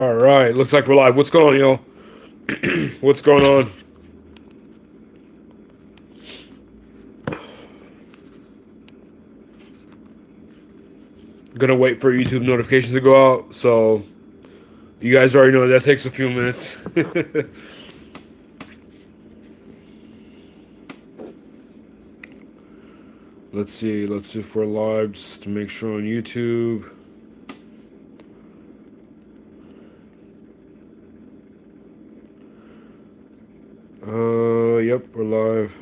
All right, looks like we're live. What's going on, y'all? What's going on? Gonna wait for YouTube notifications to go out. So you guys already know that takes a few minutes. Let's see. Let's see if we're live just to make sure on YouTube. Yep, we're live.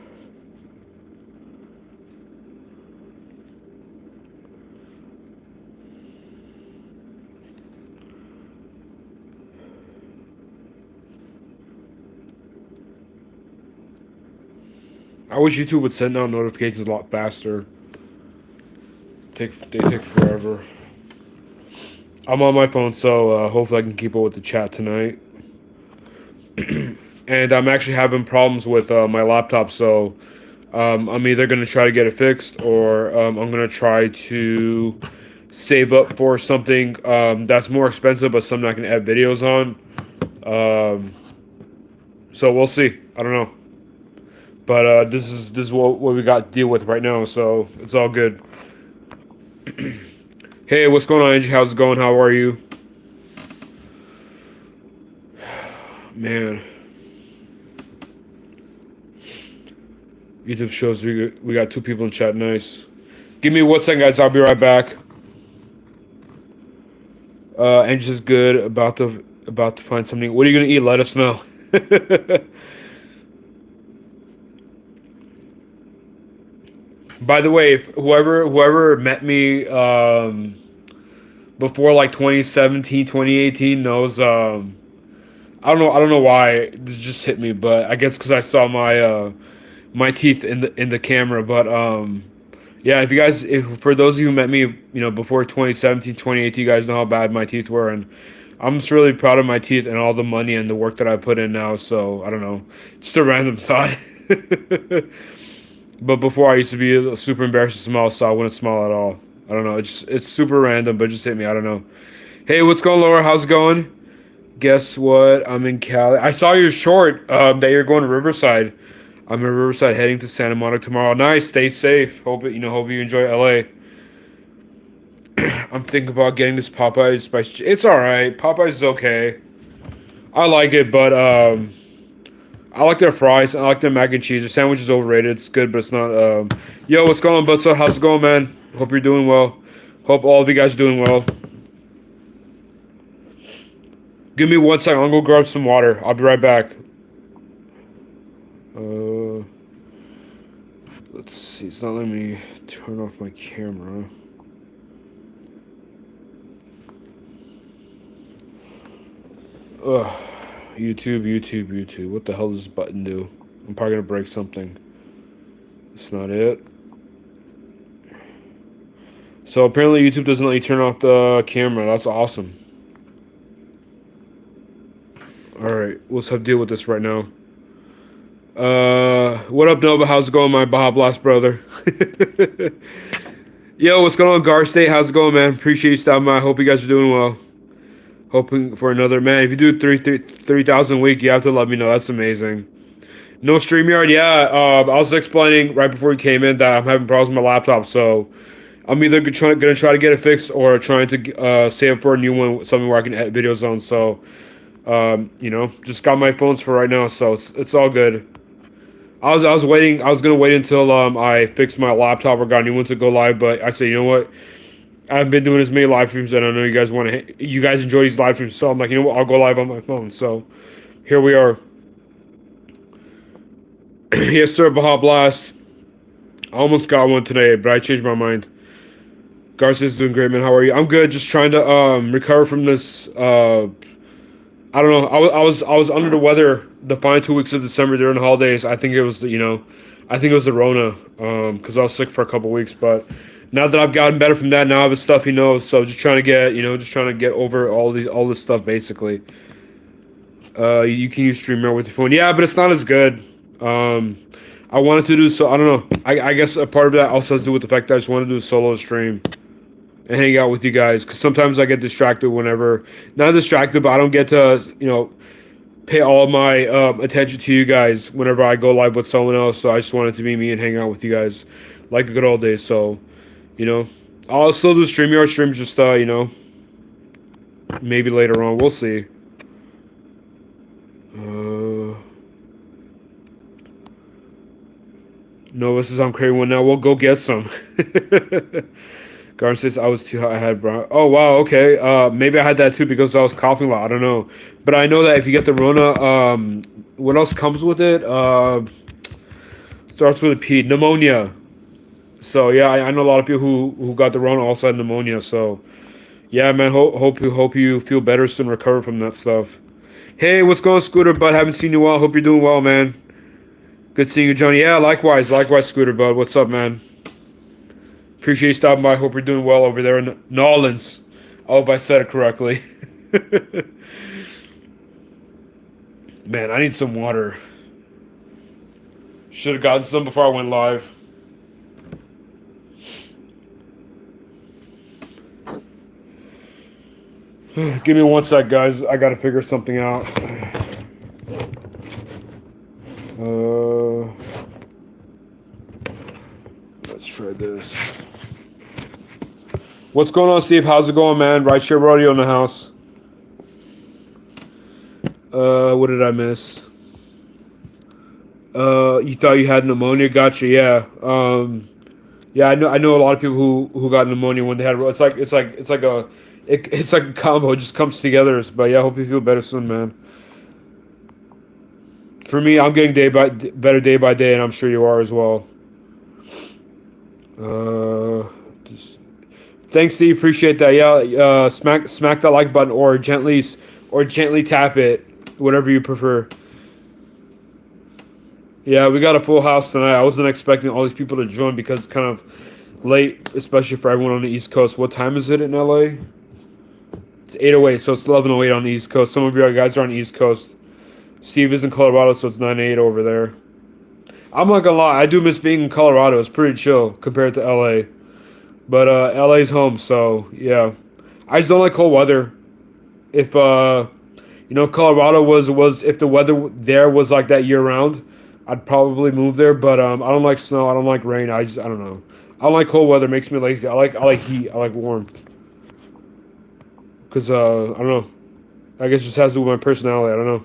I wish YouTube would send out notifications a lot faster. They take forever. I'm on my phone, so hopefully I can keep up with the chat tonight. And I'm actually having problems with my laptop, so I'm either gonna try to get it fixed or I'm gonna try to save up for something that's more expensive, but something I can add videos on. So we'll see. I don't know, but this is what we got to deal with right now. So it's all good. Hey, what's going on, Angie? How's it going? How are you? Man, YouTube shows we got two people in chat. Nice. Give me 1 second, guys. I'll be right back. Angie's good. About to find something. What are you gonna eat? Let us know. By the way, if whoever met me before like 2017, 2018 knows. I don't know why this just hit me, but I guess because I saw my teeth in the camera. But yeah, if for those of you who met me, before 2017, 2018, you guys know how bad my teeth were, and I'm just really proud of my teeth and all the money and the work that I put in now. So I don't know, just a random thought. But before I used to be super embarrassed to smile, so I wouldn't smile at all. I don't know. It's super random, but it just hit me. I don't know. Hey, what's going, Laura? How's it going? Guess what? I'm in Cali. I saw your short that you're going to Riverside. I'm in Riverside, heading to Santa Monica tomorrow. Nice. Stay safe. Hope you enjoy LA. I'm thinking about getting this Popeyes spice. It's all right. Popeyes is okay. I like it, but I like their fries. I like their mac and cheese. Their sandwich is overrated. It's good, but it's not. Yo, what's going on, Butso? How's it going, man? Hope you're doing well. Hope all of you guys are doing well. Give me 1 second. I'm gonna go grab some water. I'll be right back. Uh, let's see. It's not letting me turn off my camera. Ugh. YouTube. What the hell does this button do? I'm probably gonna break something. It's not it. So apparently YouTube doesn't let you turn off the camera. That's awesome. Alright, let's have to deal with this right now. What up, Nova? How's it going, my Baja Blast brother? Yo, what's going on, Gar State? How's it going, man? Appreciate you stopping by. Hope you guys are doing well. Hoping for another, man. If you do 3,000 a week, you have to let me know. That's amazing. No StreamYard, yeah. I was explaining right before you came in that I'm having problems with my laptop, so I'm either gonna try to get it fixed or trying to save up for a new one, something where I can edit videos on. So, just got my phones for right now, so it's all good. I was waiting. I was gonna wait until I fixed my laptop or got a new one to go live, but I said, you know what? I haven't been doing as many live streams, and I know you guys enjoy these live streams. So I'm like, you know what? I'll go live on my phone. So here we are. Yes, sir, Baja Blast. I almost got one today, but I changed my mind. Garcia's doing great, man. How are you? I'm good. Just trying to recover from this. I don't know. I was under the weather the final 2 weeks of December during the holidays. I think it was the Rona. Because I was sick for a couple weeks, but now that I've gotten better from that, now I have a stuffy nose. So just trying to get over all this stuff basically. You can use StreamYard with your phone. Yeah, but it's not as good. I wanted to do so. I don't know. I guess a part of that also has to do with the fact that I just want to do a solo stream. and hang out with you guys. Because sometimes I get distracted whenever, not distracted, but I don't get to, pay all my attention to you guys whenever I go live with someone else. So I just wanted to be me and hang out with you guys like the good old days. So, you know, I'll still do StreamYard stream, just, maybe later on. We'll see. No, this is I'm creating one now. We'll go get some. Garden says I was too hot. I had brown. Oh wow, okay. Maybe I had that too because I was coughing a lot. I don't know, but I know that if you get the Rona, what else comes with it? Starts with a P. Pneumonia. So yeah, I know a lot of people who got the Rona also had pneumonia. So yeah, man. Hope you feel better soon, recover from that stuff. Hey, what's going on, Scooter Bud? Haven't seen you well. Hope you're doing well, man. Good seeing you, Johnny. Yeah, likewise, Scooter Bud. What's up, man? Appreciate you stopping by. Hope you're doing well over there in Nolans. I hope I said it correctly. Man, I need some water. Should have gotten some before I went live. Give me one sec, guys. I gotta figure something out. Let's try this. What's going on, Steve? How's it going, man? Rideshare Rodeo in the house. What did I miss? You thought you had pneumonia? Gotcha. Yeah. Yeah. I know a lot of people who got pneumonia when they had. It's like a combo. It just comes together. But yeah, I hope you feel better soon, man. For me, I'm getting better day by day, and I'm sure you are as well. Thanks, Steve. Appreciate that. Yeah, smack that like button or gently tap it, whatever you prefer. Yeah, we got a full house tonight. I wasn't expecting all these people to join because it's kind of late, especially for everyone on the East Coast. What time is it in LA? It's 8:08, so it's 11:08 on the East Coast. Some of you guys are on the East Coast. Steve is in Colorado, so it's 9:08 over there. I'm not gonna lie, I do miss being in Colorado. It's pretty chill compared to LA. But LA's home, so yeah. I just don't like cold weather. If Colorado was if the weather there was like that year round, I'd probably move there. But I don't like snow. I don't like rain. I don't know. I don't like cold weather. It makes me lazy. I like heat. I like warmth. Cause I don't know. I guess it just has to do with my personality. I don't know.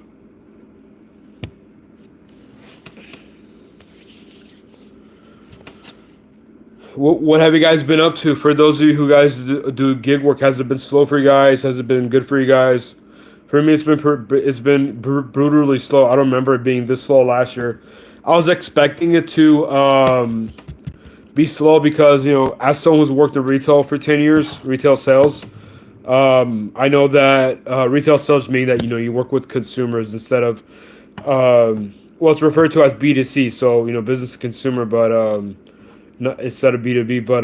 What have you guys been up to? For those of you who guys do gig work, has it been slow for you guys? Has it been good for you guys? For me, it's been brutally slow. I don't remember it being this slow last year. I was expecting it to be slow because as someone who's worked in retail for 10 years, retail sales, I know that retail sales mean that you work with consumers instead of it's referred to as B2C, so business to consumer, but not instead of B2B, but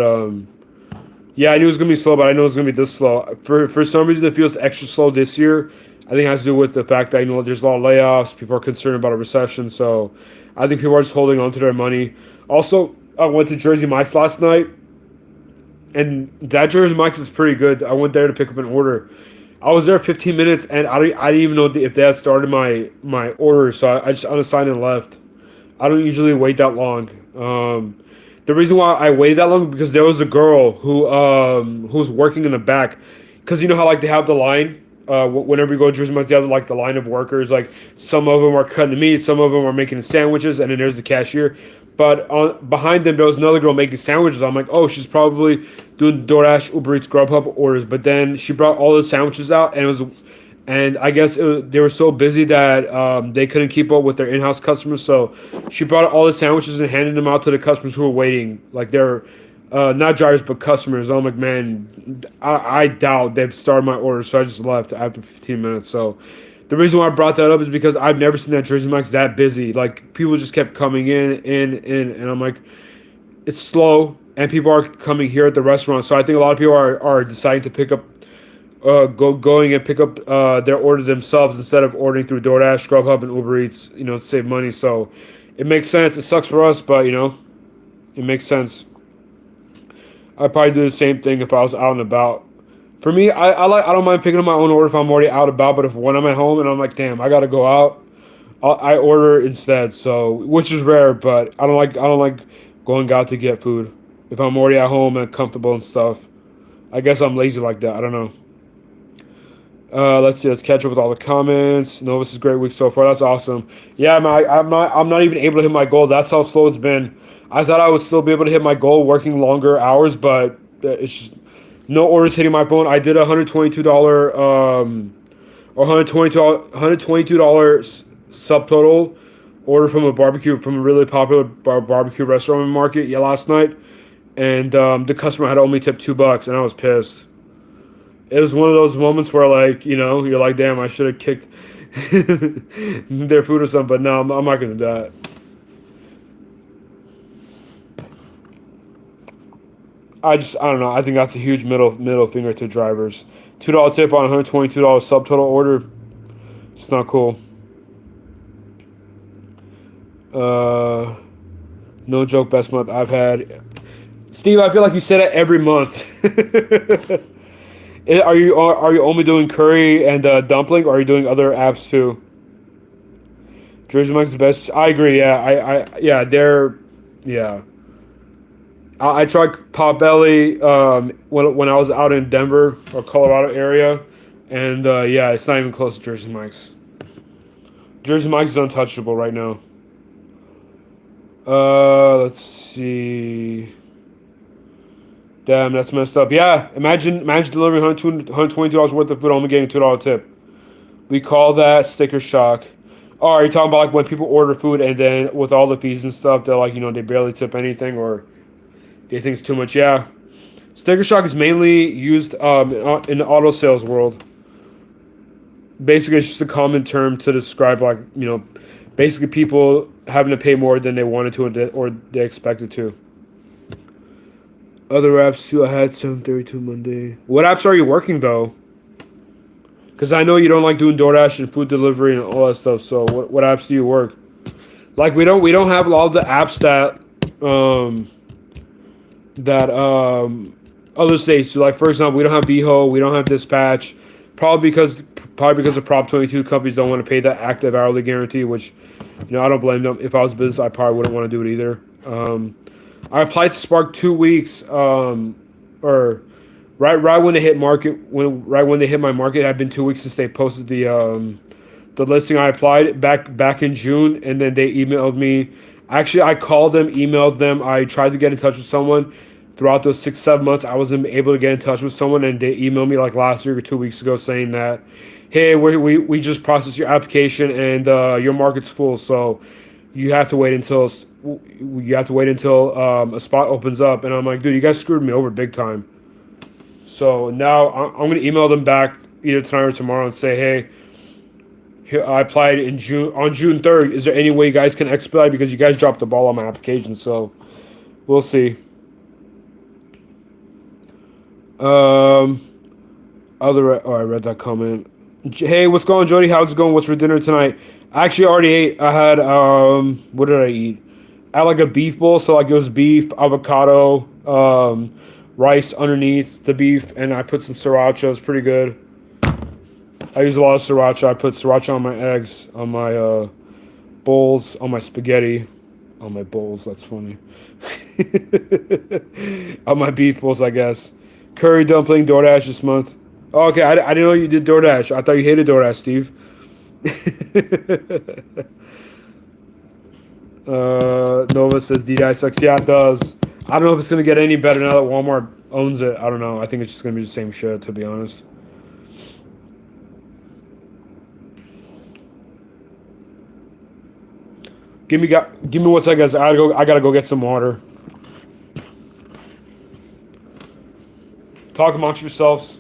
yeah, I knew it was gonna be slow, but I know it's gonna be this slow. For some reason, it feels extra slow this year. I think it has to do with the fact that there's a lot of layoffs. People are concerned about a recession, so I think people are just holding on to their money. Also, I went to Jersey Mike's last night, and that Jersey Mike's is pretty good. I went there to pick up an order. I was there 15 minutes, and I didn't even know if they had started my order, so I just unassigned and left. I don't usually wait that long. The reason why I waited that long because there was a girl who's working in the back, because you know how like they have the line whenever you go to Jersey Mike's, they have like the line of workers. Like some of them are cutting the meat, some of them are making the sandwiches, and then there's the cashier. But behind them there was another girl making sandwiches. I'm like, oh, she's probably doing DoorDash, Uber Eats, Grubhub orders. But then she brought all the sandwiches out, and I guess they were so busy that they couldn't keep up with their in-house customers. So she brought all the sandwiches and handed them out to the customers who were waiting. Like they're not drivers, but customers. I'm like, man, I doubt they've started my order. So I just left after 15 minutes. So the reason why I brought that up is because I've never seen that Jersey Mike's that busy. Like people just kept coming in. And I'm like, it's slow. And people are coming here at the restaurant. So I think a lot of people are deciding to pick up going and pick up their order themselves instead of ordering through DoorDash, Grubhub, and Uber Eats, to save money. So it makes sense. It sucks for us, but it makes sense. I'd probably do the same thing if I was out and about. For me, I don't mind picking up my own order if I'm already out and about. But if when I'm at home and I'm like, damn, I gotta go out, I order instead. So which is rare, but I don't like going out to get food if I'm already at home and comfortable and stuff. I guess I'm lazy like that. I don't know. Let's see. Let's catch up with all the comments. No, this is a great week so far. That's awesome. Yeah, man, I'm not even able to hit my goal. That's how slow it's been. I thought I would still be able to hit my goal working longer hours, but it's just no orders hitting my phone. I did a $122 or $122 subtotal order from a barbecue from a really popular barbecue restaurant and market. Yeah, last night, and the customer had only tipped $2, and I was pissed. It was one of those moments where, like, you're like, damn, I should have kicked their food or something. But no, I'm not gonna do that. I don't know. I think that's a huge middle finger to drivers. $2 tip on $122 subtotal order. It's not cool. Uh, no joke, best month I've had. Steve, I feel like you say that every month. Are you only doing curry and dumpling, or are you doing other apps too? Jersey Mike's the best. I agree. Yeah, yeah, they're yeah. I tried Potbelly when I was out in Denver or Colorado area, and yeah, it's not even close to Jersey Mike's. Jersey Mike's is untouchable right now. Let's see. Damn, that's messed up. Yeah, imagine delivering $122 worth of food, only getting $2 tip. We call that sticker shock. Oh, are you talking about like when people order food and then with all the fees and stuff, they're like, they barely tip anything or they think it's too much? Yeah. Sticker shock is mainly used in the auto sales world. Basically, it's just a common term to describe like, basically people having to pay more than they wanted to or they expected to. Other apps too. I had 7:32 Monday. What apps are you working though? Because I know you don't like doing DoorDash and food delivery and all that stuff. So what apps do you work? Like we don't have all the apps that other states do. Like for example, we don't have Beho, we don't have Dispatch, probably because the Prop 22 companies don't want to pay that active hourly guarantee, which I don't blame them. If I was a business, I probably wouldn't want to do it either. I applied to Spark 2 weeks, or right when they hit my market. It had been 2 weeks since they posted the listing. I applied back in June, and then they emailed me. Actually, I called them, emailed them. I tried to get in touch with someone. Throughout those 6-7 months, I wasn't able to get in touch with someone, and they emailed me like last week or 2 weeks ago saying that, hey, we just processed your application and your market's full, so you have to wait until a spot opens up. And I'm like, dude, you guys screwed me over big time. So now I'm gonna email them back either tonight or tomorrow and say, hey, here, I applied on June 3rd. Is there any way you guys can expedite because you guys dropped the ball on my application? So we'll see. Um, I read that comment. Hey, what's going on, Jody? How's it going? What's for dinner tonight? I actually already ate. I had what did I eat? I had like a beef bowl, so like it was beef, avocado, rice underneath the beef, and I put some sriracha. It was pretty good. I use a lot of sriracha. I put sriracha on my eggs, on my bowls, on my spaghetti, on my bowls. That's funny. On my beef bowls, I guess. Curry dumpling DoorDash this month. Oh, okay, I didn't know you did DoorDash. I thought you hated DoorDash, Steve. Nova says DDI sucks. Yeah, it does. I don't know if it's gonna get any better now that Walmart owns it. I don't know. I think it's just gonna be the same shit, to be honest. Give me 1 second, guys. I gotta go get some water. Talk amongst yourselves.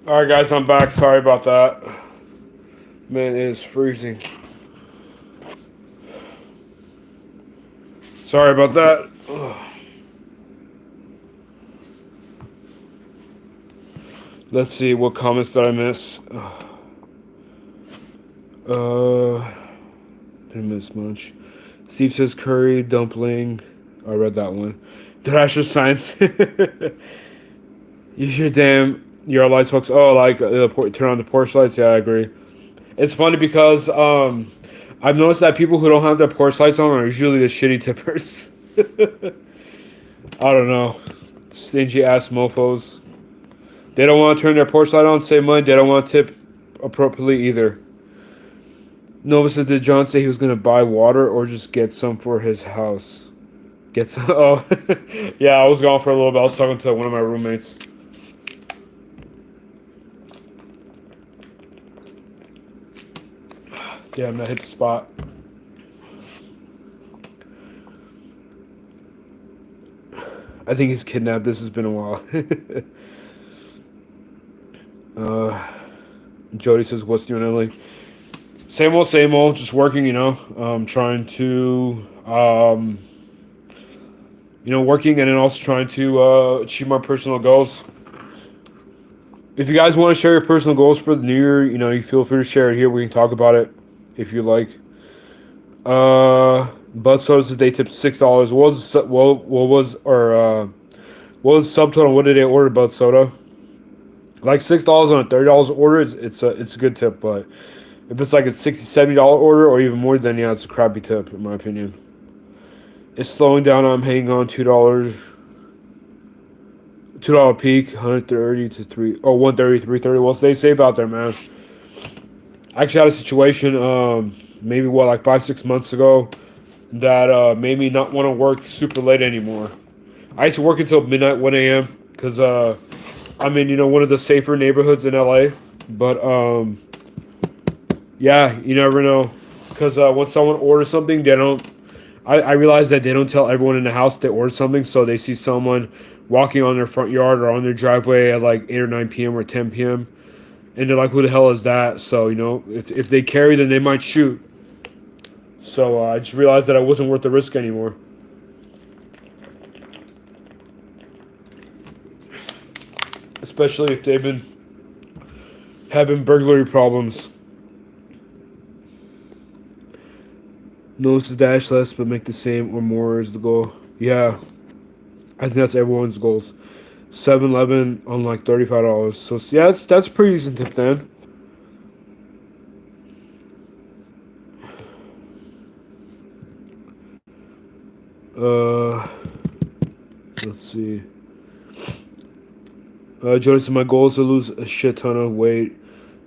All right, guys, I'm back. Sorry about that. Man, it is freezing. Sorry about that. Let's see, what comments did I miss? Didn't miss much. Steve says curry, dumpling. I read that one. Thrasher Science. You should damn your lights folks. Oh, like turn on the porch lights. Yeah, I agree. It's funny because I've noticed that people who don't have their porch lights on are usually the shitty tippers. I don't know, stingy ass mofo's. They don't want to turn their porch light on, save money. They don't want to tip appropriately either. Nova said, did John say he was gonna buy water or just get some for his house? Get some. Oh, yeah. I was gone for a little bit. I was talking to one of my roommates. Damn, that hit the spot. I think he's kidnapped. This has been a while. Jody says, what's new in LA? Same old. Just working, trying to, working and then also trying to achieve my personal goals. If you guys want to share your personal goals for the new year, you feel free to share it here. We can talk about it if you like. Bud Soda says they tipped $6. What was the subtotal? What did they order, Bud Soda? Like $6 on a $30 order, it's a good tip. But if it's like a $60-$70 order or even more, then yeah, it's a crappy tip in my opinion. It's slowing down. I'm hanging on $2 peak, 130 to 130, 330. Well, they say about there, man. I actually had a situation, maybe like 5-6 months ago, that made me not want to work super late anymore. I used to work until midnight, 1 a.m. because I'm in one of the safer neighborhoods in LA. But yeah, you never know, because when someone orders something, they don't. I realize that they don't tell everyone in the house they ordered something, so they see someone walking on their front yard or on their driveway at like 8 or 9 p.m. or 10 p.m. And they're like, who the hell is that? So, if they carry, then they might shoot. So I just realized that I wasn't worth the risk anymore. Especially if they've been having burglary problems. Notice dash less, but make the same or more is the goal. Yeah, I think that's everyone's goals. 7-Eleven on like $35. So yeah, that's a pretty decent tip then. Let's see. Jody said my goal is to lose a shit ton of weight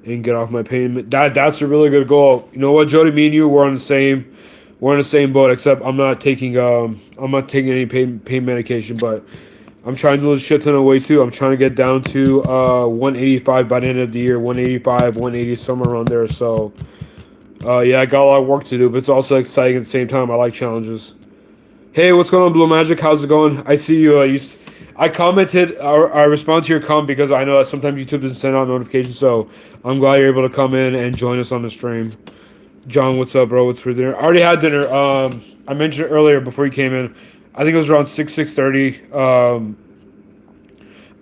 and get off my pain. That's a really good goal. You know what, Jody? Me and you, we're on the same boat. Except I'm not taking any pain medication, but I'm trying to lose a shit ton of weight too. I'm trying to get down to 185 by the end of the year. 185, 180, somewhere around there. So yeah, I got a lot of work to do, but it's also exciting at the same time. I like challenges. Hey, what's going on, Blue Magic? How's it going? I see you. I commented. I respond to your comment because I know that sometimes YouTube doesn't send out notifications. So I'm glad you're able to come in and join us on the stream. John, what's up, bro? What's for dinner? I already had dinner. I mentioned it earlier before you came in. I think it was around 6:30.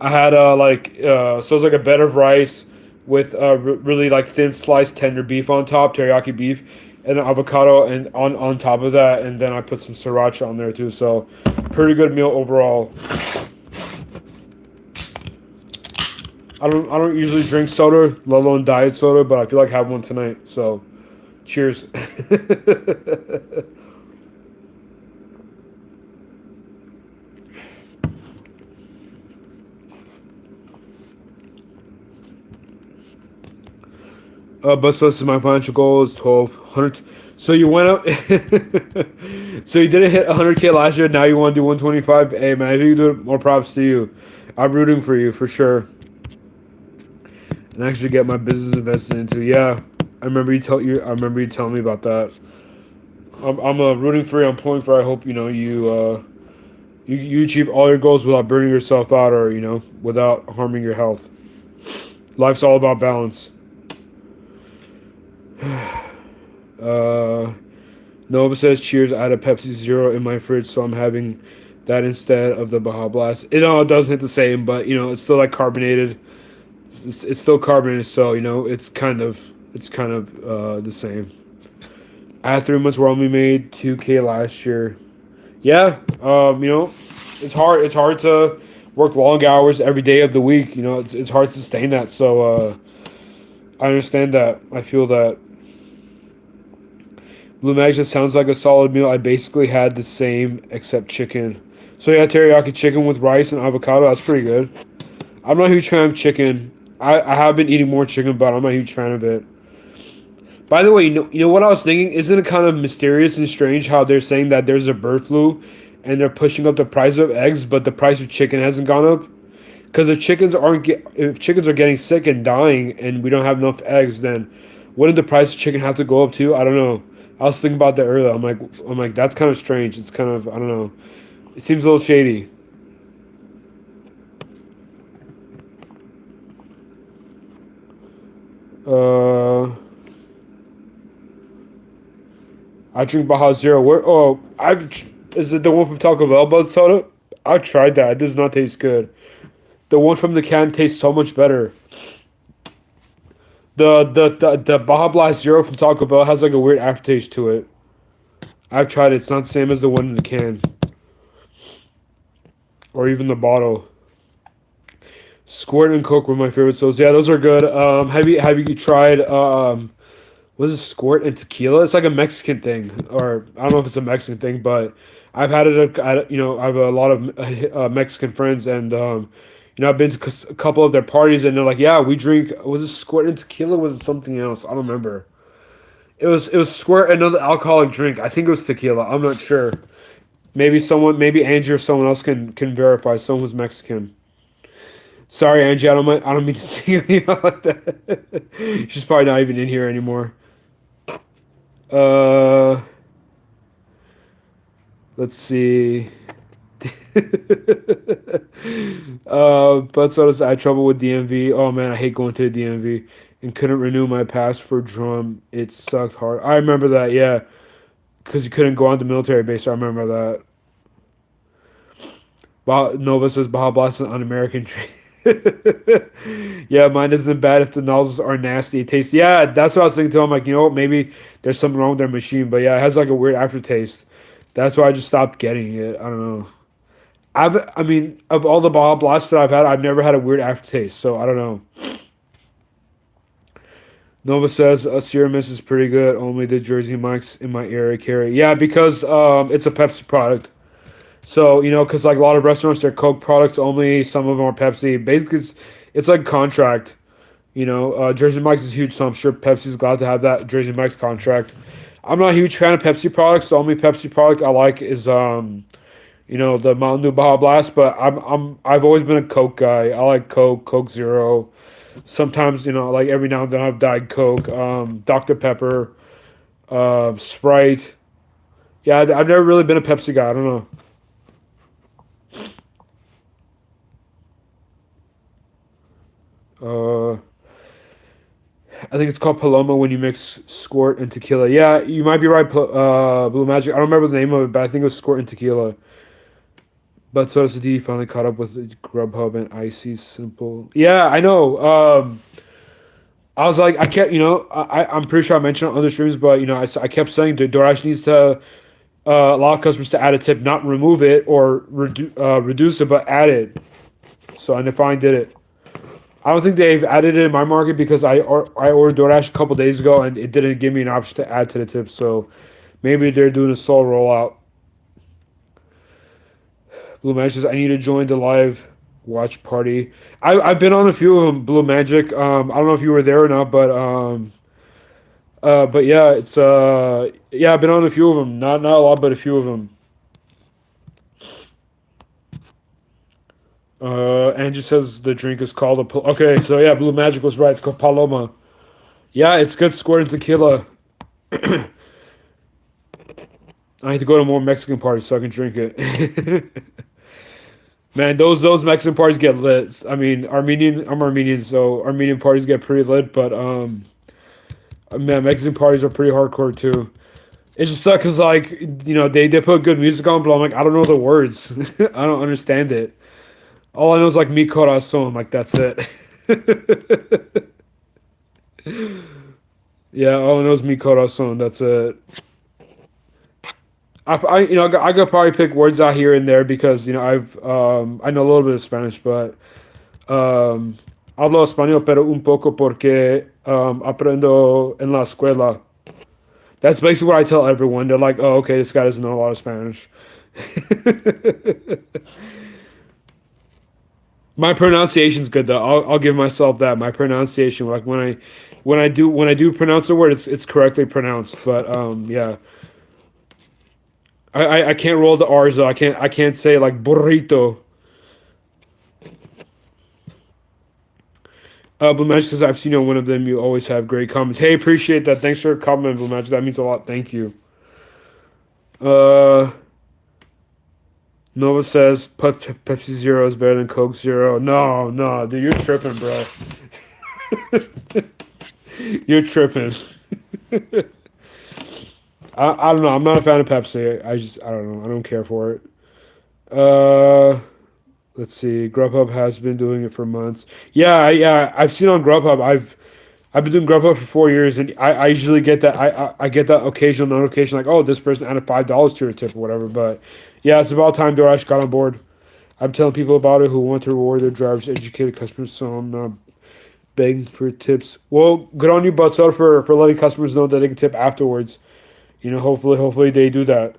I had so it was like a bed of rice with really like thin sliced tender beef on top, teriyaki beef, and an avocado and on top of that, and then I put some sriracha on there too. So pretty good meal overall. I don't usually drink soda, let alone diet soda, but I feel like having one tonight. So cheers. But so this is my financial goal is 1,200. So you went up. So you didn't hit 100K last year. Now you want to do 125. Hey man, if you do it, more props to you. I'm rooting for you for sure. And actually get my business invested into. Yeah, I remember you telling me about that. I'm rooting for you. I'm pulling for you. I hope you achieve all your goals without burning yourself out or without harming your health. Life's all about balance. Uh, Nova says, "Cheers." I had a Pepsi Zero in my fridge, so I'm having that instead of the Baja Blast. It doesn't hit the same, but it's still like carbonated. It's still carbonated, so it's kind of the same. I had 3 months where I only made 2K last year. Yeah, it's hard to work long hours every day of the week. It's hard to sustain that. So I understand that. I feel that. Blue Magic sounds like a solid meal. I basically had the same except chicken. So yeah, teriyaki chicken with rice and avocado. That's pretty good. I'm not a huge fan of chicken. I have been eating more chicken, but I'm not a huge fan of it. By the way, you know what I was thinking? Isn't it kind of mysterious and strange how they're saying that there's a bird flu, and they're pushing up the price of eggs, but the price of chicken hasn't gone up? Because if chickens are getting sick and dying, and we don't have enough eggs, then wouldn't the price of chicken have to go up too? I don't know. I was thinking about that earlier. I'm like, that's kind of strange. It's kind of, I don't know. It seems a little shady. Uh, I drink Baja Zero. Is it the one from Taco Bell Buzz Soda? I tried that. It does not taste good. The one from the can tastes so much better. The Baja Blast Zero from Taco Bell has like a weird aftertaste to it. I've tried it. It's not the same as the one in the can or even the bottle. Squirt and Coke were my favorite sodas. Yeah, those are good. Have you tried was it Squirt and Tequila? It's like a Mexican thing, or I don't know if it's a Mexican thing, but I've had it. I have a lot of Mexican friends, and I've been to a couple of their parties, and they're like, "Yeah, we drink." Was it Squirt and Tequila? Was it something else? I don't remember. It was Squirt, another alcoholic drink. I think it was tequila. I'm not sure. Maybe Angie or someone else can verify. Someone who's Mexican. Sorry, Angie. I don't mean to single you out like that. She's probably not even in here anymore. Uh, let's see. But so does I had trouble with DMV. Oh man, I hate going to the DMV and couldn't renew my pass for drum. It sucked hard. I remember that. Yeah, because you couldn't go on the military base. I remember that. Nova says Baja Blast is an un-American drink. Yeah, mine isn't bad if the nozzles are nasty. It tastes. Yeah, that's what I was thinking too. I'm like, what? Maybe there's something wrong with their machine. But yeah, it has like a weird aftertaste. That's why I just stopped getting it. I don't know. I mean, of all the Baja Blasts that I've had, I've never had a weird aftertaste. So I don't know. Nova says Sierra Mist is pretty good. Only the Jersey Mike's in my area carry. Yeah, because it's a Pepsi product. So because like a lot of restaurants, they're Coke products only. Some of them are Pepsi. Basically, it's like contract. Jersey Mike's is huge, so I'm sure Pepsi's glad to have that Jersey Mike's contract. I'm not a huge fan of Pepsi products. The only Pepsi product I like is the Mountain Dew Baja Blast. But I've always been a Coke guy. I like Coke, Coke Zero. Sometimes like every now and then I've Diet Coke, Dr Pepper, Sprite. Yeah, I've never really been a Pepsi guy. I don't know. Uh, I think it's called Paloma when you mix Squirt and tequila. Yeah, you might be right. Blue Magic. I don't remember the name of it, but I think it was Squirt and tequila. But so does the D finally caught up with Grubhub and Icy Simple. Yeah, I know. I was like, I kept, I'm pretty sure I mentioned on other streams, but I kept saying that DoorDash needs to allow customers to add a tip, not remove it or reduce it, but add it. So and they finally did it. I don't think they've added it in my market because I ordered DoorDash a couple days ago and it didn't give me an option to add to the tip. So maybe they're doing a slow rollout. Blue Magic says I need to join the live watch party. I've been on a few of them. Blue Magic. I don't know if you were there or not, but yeah, yeah, I've been on a few of them. Not a lot, but a few of them. Andrew says the drink is called okay, so yeah, Blue Magic was right. It's called Paloma. Yeah, it's good squirt and tequila. I need to go to more Mexican parties so I can drink it. Man, those Mexican parties get lit. I mean, I'm Armenian, so Armenian parties get pretty lit. But man, Mexican parties are pretty hardcore too. It just sucks because like they put good music on, but I'm like I don't know the words. I don't understand it. All I know is like mi corazón, like that's it. Yeah, all I know is mi corazón. That's it. I could probably pick words out here and there because I know a little bit of Spanish, but um, hablo español pero un poco porque aprendo en la escuela. That's basically what I tell everyone. They're like, "Oh, okay, this guy doesn't know a lot of Spanish." My pronunciation's good though. I'll give myself that. My pronunciation, like when I do pronounce a word, it's correctly pronounced. But yeah, I can't roll the R's though. I can't say like burrito. Blue Magic says I've seen on one of them. You always have great comments. Hey, appreciate that. Thanks for your comment, Blue Magic. That means a lot. Thank you. Uh, Nova says Pepsi Zero is better than Coke Zero. No, no, dude, you're tripping, bro. You're tripping. I don't know. I'm not a fan of Pepsi. I don't know. I don't care for it. Uh, let's see. Grubhub has been doing it for months. Yeah, yeah. I've seen on Grubhub. I've been doing Grubhub for 4 years, and I usually get that. I get that occasional notification like, oh, this person added $5 to your tip or whatever. But yeah, it's about time DoorDash got on board. I'm telling people about it who want to reward their drivers, educated customers, so I'm not begging for tips. Well, good on you, Buttsell, for letting customers know that they can tip afterwards. Hopefully they do that.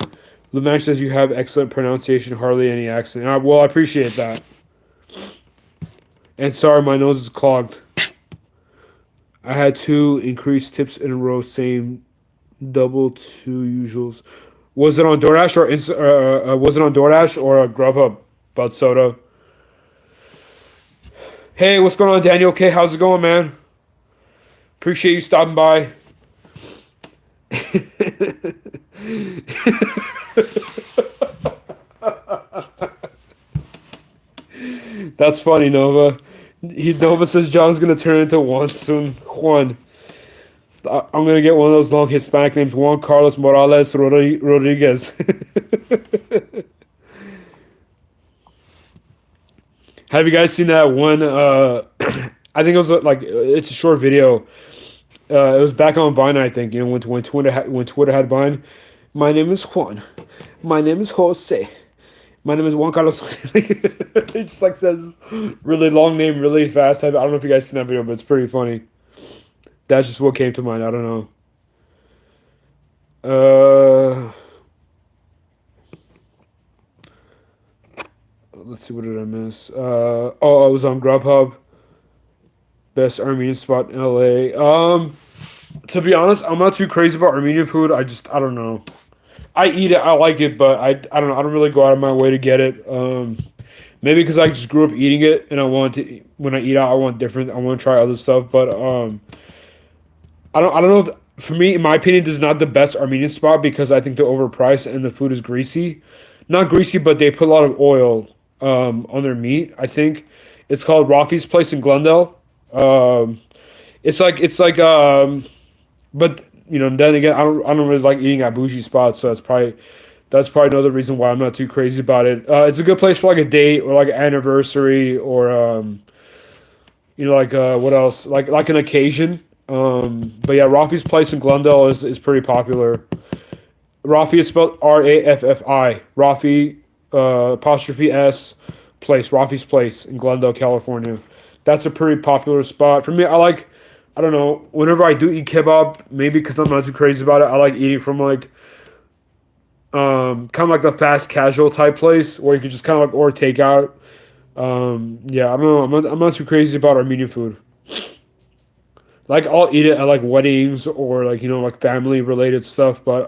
Lumax says you have excellent pronunciation, hardly any accent. Well, I appreciate that. And sorry, my nose is clogged. I had two increased tips in a row, same double two usuals. Was it on DoorDash or was it on DoorDash or Grubhub? Bud Soda. Hey, what's going on, Daniel? Okay, how's it going, man? Appreciate you stopping by. That's funny, Nova. Nova says John's gonna turn into Juan soon. Juan. I'm gonna get one of those long Hispanic names. Juan Carlos Morales Rodriguez. Have you guys seen that one? I think it was like it's a short video. It was back on Vine, I think. When Twitter had Vine. My name is Juan. My name is Jose. My name is Juan Carlos. It just like says really long name really fast. I don't know if you guys seen that video, but it's pretty funny. That's just what came to mind. I don't know. Uh, let's see. What did I miss? I was on Grubhub. Best Armenian spot in LA. To be honest, I'm not too crazy about Armenian food. I don't know. I eat it, I like it, but I don't know. I don't really go out of my way to get it. Maybe because I just grew up eating it, and I want to when I eat out, I want different. I want to try other stuff, but I don't know. For me, in my opinion, this is not the best Armenian spot because I think they're overpriced and the food is greasy. Not greasy, but they put a lot of oil on their meat. I think it's called Rafi's Place in Glendale. Um, it's like but then again, I don't really like eating at bougie spots, so that's probably another reason why I'm not too crazy about it. It's a good place for like a date or like an anniversary or like what else? Like an occasion. But yeah, Rafi's Place in Glendale is pretty popular. Rafi is spelled Raffi. Rafi apostrophe S place. Rafi's Place in Glendale, California. That's a pretty popular spot for me. I don't know. Whenever I do eat kebab, maybe because I'm not too crazy about it, I like eating from like kind of like the fast casual type place where you can just kind of like order takeout. Yeah, I don't know. I'm not too crazy about Armenian food. Like I'll eat it at like weddings or like like family related stuff, but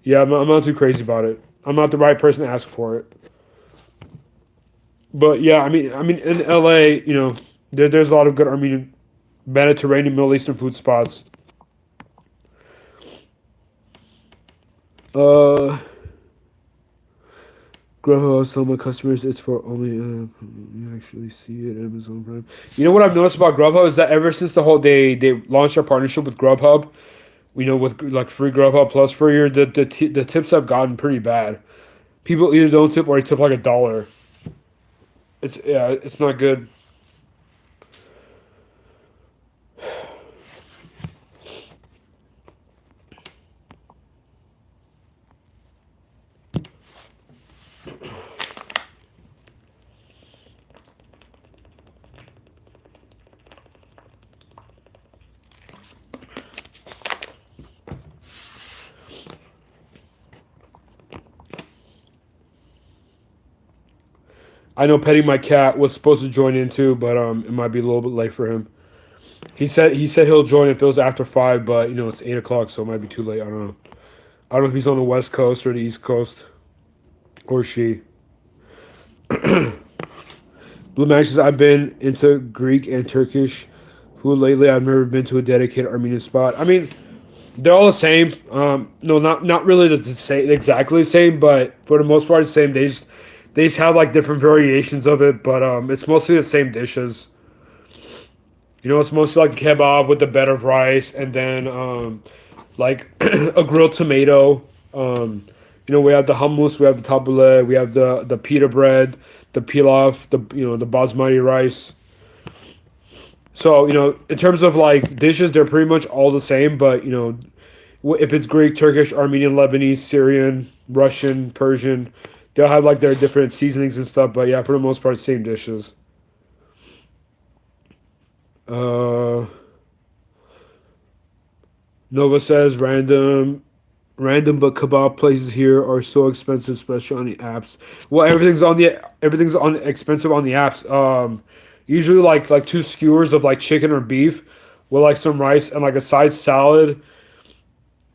yeah, I'm not too crazy about it. I'm not the right person to ask for it. But yeah, I mean in LA, there's a lot of good Armenian, Mediterranean, Middle Eastern food spots. Uh, Grubhub, I was telling my customers it's for only you actually see it Amazon Prime. You know what I've noticed about Grubhub is that ever since they launched our partnership with Grubhub, with like free Grubhub Plus for a year, the tips have gotten pretty bad. People either don't tip or they tip like $1. It's not good. I know petting my cat was supposed to join in too, but it might be a little bit late for him. He said he'll join if it was after 5, but it's 8 o'clock, so it might be too late. I don't know. I don't know if he's on the West Coast or the East Coast or she. Blue Matches. I've been into Greek and Turkish food lately. I've never been to a dedicated Armenian spot. I mean, they're all the same. No, not really the same, exactly the same, but for the most part, the same. They just have like different variations of it, but it's mostly the same dishes. It's mostly like kebab with the bed of rice, and then like a grilled tomato. We have the hummus, we have the tabbouleh, we have the pita bread, the pilaf, the basmati rice. So in terms of like dishes, they're pretty much all the same. But if it's Greek, Turkish, Armenian, Lebanese, Syrian, Russian, Persian, they'll have like their different seasonings and stuff. But yeah, for the most part, same dishes. Uh, Nova says random but kebab places here are so expensive, especially on the apps. Well, everything's on expensive on the apps. Usually like two skewers of like chicken or beef with like some rice and like a side salad.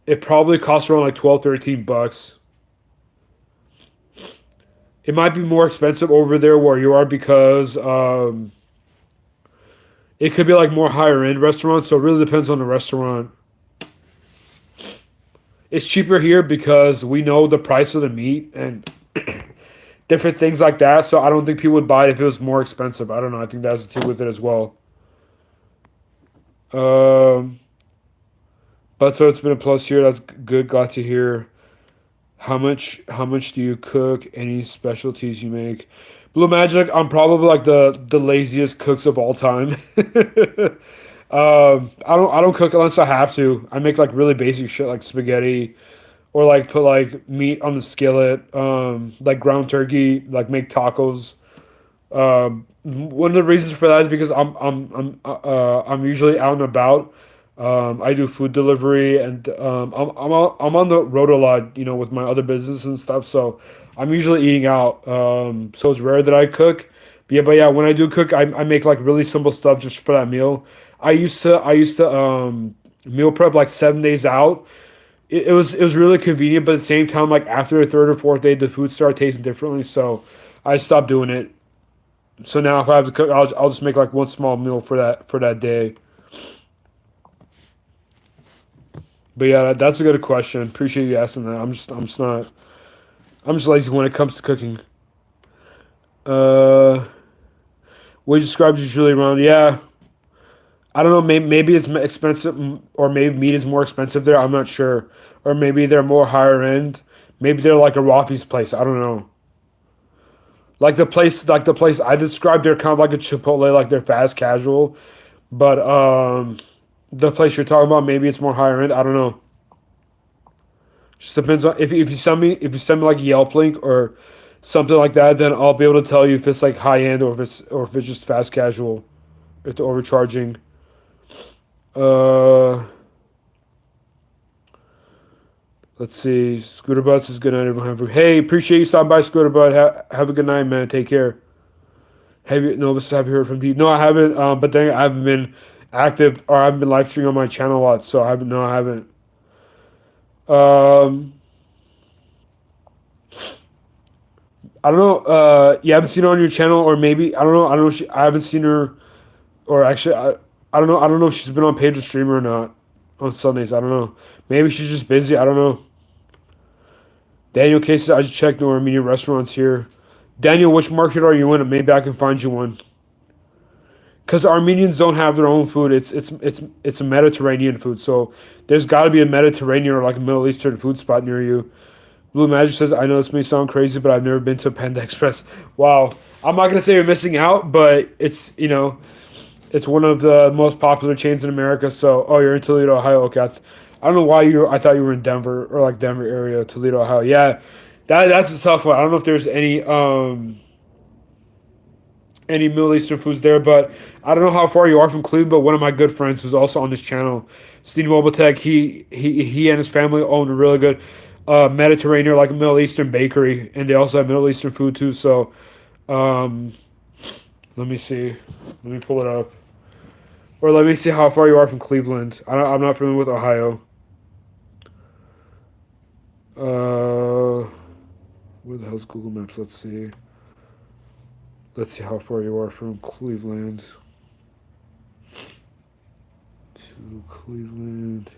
It probably costs around like 12, $13. It might be more expensive over there where you are because it could be like more higher end restaurants. So it really depends on the restaurant. It's cheaper here because we know the price of the meat and different things like that. So I don't think people would buy it if it was more expensive. I don't know. I think that's the two with it as well. Um, but so it's been a plus here. That's good. Glad to hear. How much do you cook? Any specialties you make? Blue Magic. I'm probably like the laziest cooks of all time. I don't cook unless I have to. I make like really basic shit like spaghetti or like put like meat on the skillet, like ground turkey, like make tacos. One of the reasons for that is because I'm usually out and about. I do food delivery and I'm on the road a lot, with my other business and stuff. So I'm usually eating out. So it's rare that I cook. But yeah, when I do cook, I make like really simple stuff just for that meal. I used to meal prep like 7 days out. It was really convenient, but at the same time, like after the third or fourth day, the food started tasting differently. So I stopped doing it. So now if I have to cook, I'll just make like one small meal for that day. But yeah, that's a good question. Appreciate you asking that. I'm just lazy when it comes to cooking. Uh, what you described is really around. Yeah, I don't know. Maybe it's expensive, or maybe meat is more expensive there. I'm not sure. Or maybe they're more higher end. Maybe they're like a Rafi's place. I don't know. Like the place I described, they're kind of like a Chipotle, like they're fast casual. But the place you're talking about, maybe it's more higher end. I don't know. Just depends on if you send me like a Yelp link or something like that, then I'll be able to tell you if it's like high end or if it's just fast casual. If it's overcharging. Uh, let's see. Scooter Bus is good night, everyone. Hey, appreciate you stopping by, Scooter Bud. Have a good night, man. Take care. Have you heard from you? No, I haven't. But then I haven't been active or I haven't been live streaming on my channel a lot, so I haven't. No, I haven't. Um, I don't know. You haven't seen her on your channel, or maybe I don't know. I don't know. I haven't seen her, or actually, I don't know. I don't know if she's been on page or streamer or not on Sundays. I don't know. Maybe she's just busy. I don't know. Daniel Cases, I just checked no Armenian restaurants here. Daniel, which market are you in? Maybe I can find you one. Because Armenians don't have their own food. It's a Mediterranean food. So there's got to be a Mediterranean or like a Middle Eastern food spot near you. Blue Magic says, I know this may sound crazy, but I've never been to Panda Express. Wow. I'm not gonna say you're missing out, but it's one of the most popular chains in America. So, oh, you're in Toledo, Ohio. Okay, I don't know why you. I thought you were in Denver or like Denver area, Toledo, Ohio. Yeah, that's a tough one. I don't know if there's any Middle Eastern foods there, but I don't know how far you are from Cleveland. But one of my good friends who's also on this channel, Steve Mobile Tech, he and his family own a really good Mediterranean, like a Middle Eastern bakery, and they also have Middle Eastern food too. So, um, let me see, let me pull it up, or let me see how far you are from Cleveland. I'm not familiar with Ohio. Where the hell's Google Maps? Let's see. Let's see how far you are from Cleveland to Cleveland.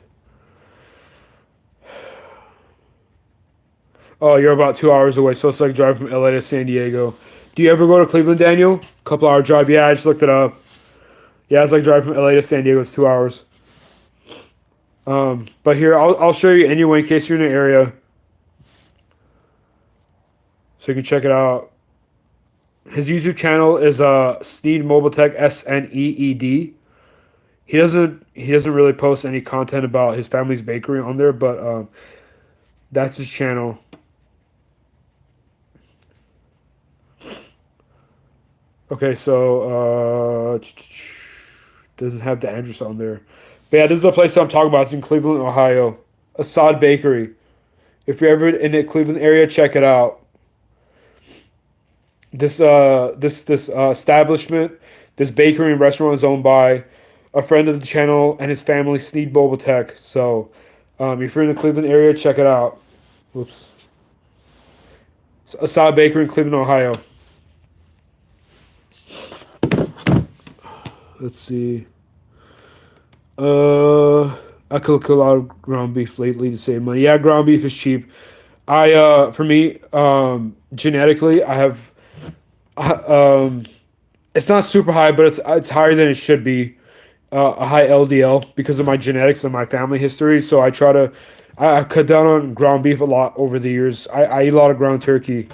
Oh, you're about 2 hours away, so it's like driving from LA to San Diego. Do you ever go to Cleveland, Daniel? Couple hour drive. Yeah, I just looked it up. Yeah, it's like driving from LA to San Diego. It's 2 hours. But here I'll show you anyway in case you're in the area, so you can check it out. His YouTube channel is Sneed Mobile Tech, SNEED. He doesn't really post any content about his family's bakery on there, but that's his channel. Okay, so doesn't have the address on there. But yeah, this is the place I'm talking about. It's in Cleveland, Ohio. Assad Bakery. If you're ever in the Cleveland area, check it out. This establishment, this bakery and restaurant is owned by a friend of the channel and his family, Sneed Mobile Tech. So, if you're in the Cleveland area, check it out. Whoops. Assad Bakery in Cleveland, Ohio. Let's see. I cook a lot of ground beef lately to save money. Yeah, ground beef is cheap. For me, genetically, I have, um, it's not super high, but it's higher than it should be. A high LDL because of my genetics and my family history. So I've cut down on ground beef a lot over the years. I eat a lot of ground turkey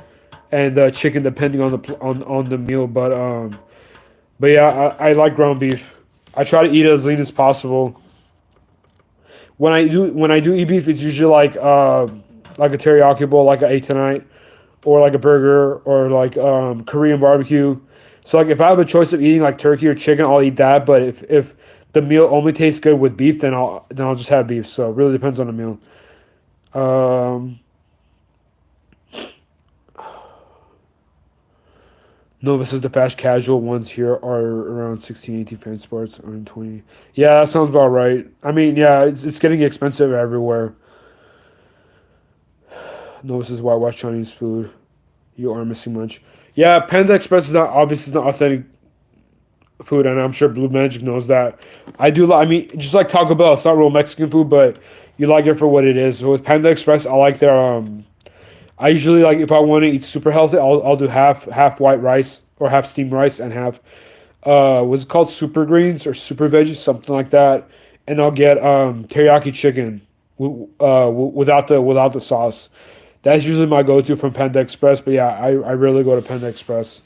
and chicken depending on on the meal. But yeah, I like ground beef. I try to eat it as lean as possible. When I do eat beef, it's usually like a teriyaki bowl, like I ate tonight, or like a burger, or like Korean barbecue. So like if I have a choice of eating like turkey or chicken, I'll eat that. But if the meal only tastes good with beef, then I'll just have beef. So it really depends on the meal. Um, no, this is the fast casual ones here are around 16, 18 fan sports, 120. Yeah, that sounds about right. I mean, yeah, it's getting expensive everywhere. No, this is whitewash Chinese food. You are missing much. Yeah, Panda Express is not obviously not authentic food, and I'm sure Blue Magic knows that. I do. I mean, just like Taco Bell, it's not real Mexican food, but you like it for what it is. So with Panda Express, I like their. I usually like if I want to eat super healthy, I'll do half white rice or half steamed rice and half what's it called, super greens or super veggies, something like that, and I'll get teriyaki chicken without the sauce. That's usually my go-to from Panda Express. But yeah, I rarely go to Panda Express.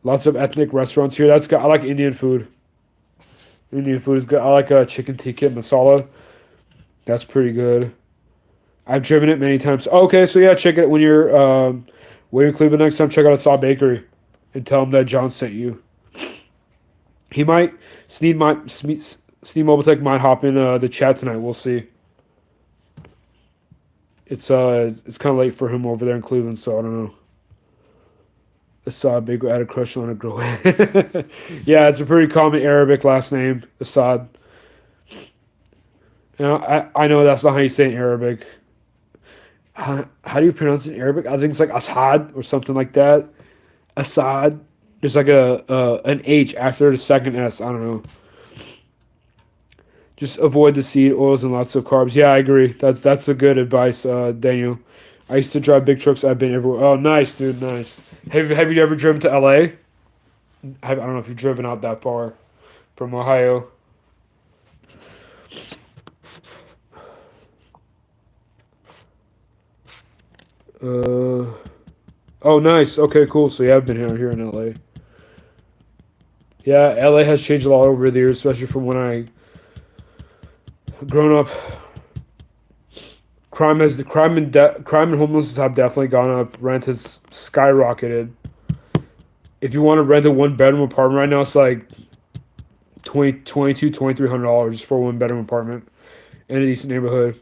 Lots of ethnic restaurants here. That's good. I like Indian food. Indian food is good. I like chicken tikka masala. That's pretty good. I've driven it many times. Okay, so yeah, check it when you're in Cleveland next time. Check out Saw Bakery, and tell him that John sent you. He might Sneed Mobile Tech might hop in the chat tonight. We'll see. It's kind of late for him over there in Cleveland, so I don't know. Assad Bakery had a crush on a girl. Yeah, it's a pretty common Arabic last name, Assad. You know, I know that's not how you say it in Arabic. How do you pronounce it in Arabic? I think it's like Assad or something like that. Assad. There's like an H after the second S. I don't know. Just avoid the seed oils and lots of carbs. Yeah, I agree. That's a good advice, Daniel. I used to drive big trucks. I've been everywhere. Oh, nice, dude. Nice. Have you ever driven to LA? I don't know if you've driven out that far from Ohio. Uh. Oh, nice. Okay, cool. So yeah, I've been here in LA. Yeah, LA has changed a lot over the years, especially from when I grown up. Crime and homelessness have definitely gone up. Rent has skyrocketed. If you want to rent a one bedroom apartment right now, it's like $2,300 for a one bedroom apartment in a decent neighborhood.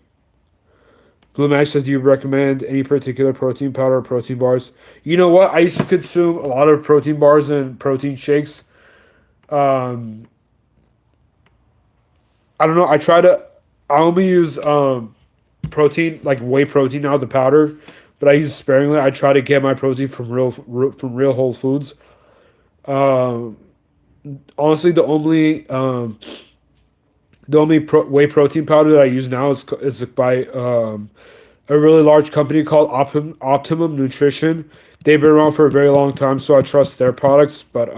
Blue Match says, "Do you recommend any particular protein powder or protein bars?" You know what? I used to consume a lot of protein bars and protein shakes. Um, I don't know. I only use protein, like whey protein now, the powder, but I use it sparingly. I try to get my protein from real Whole Foods. Um, Honestly, the only whey protein powder that I use now is by a really large company called Optimum Nutrition. They've been around for a very long time, so I trust their products. But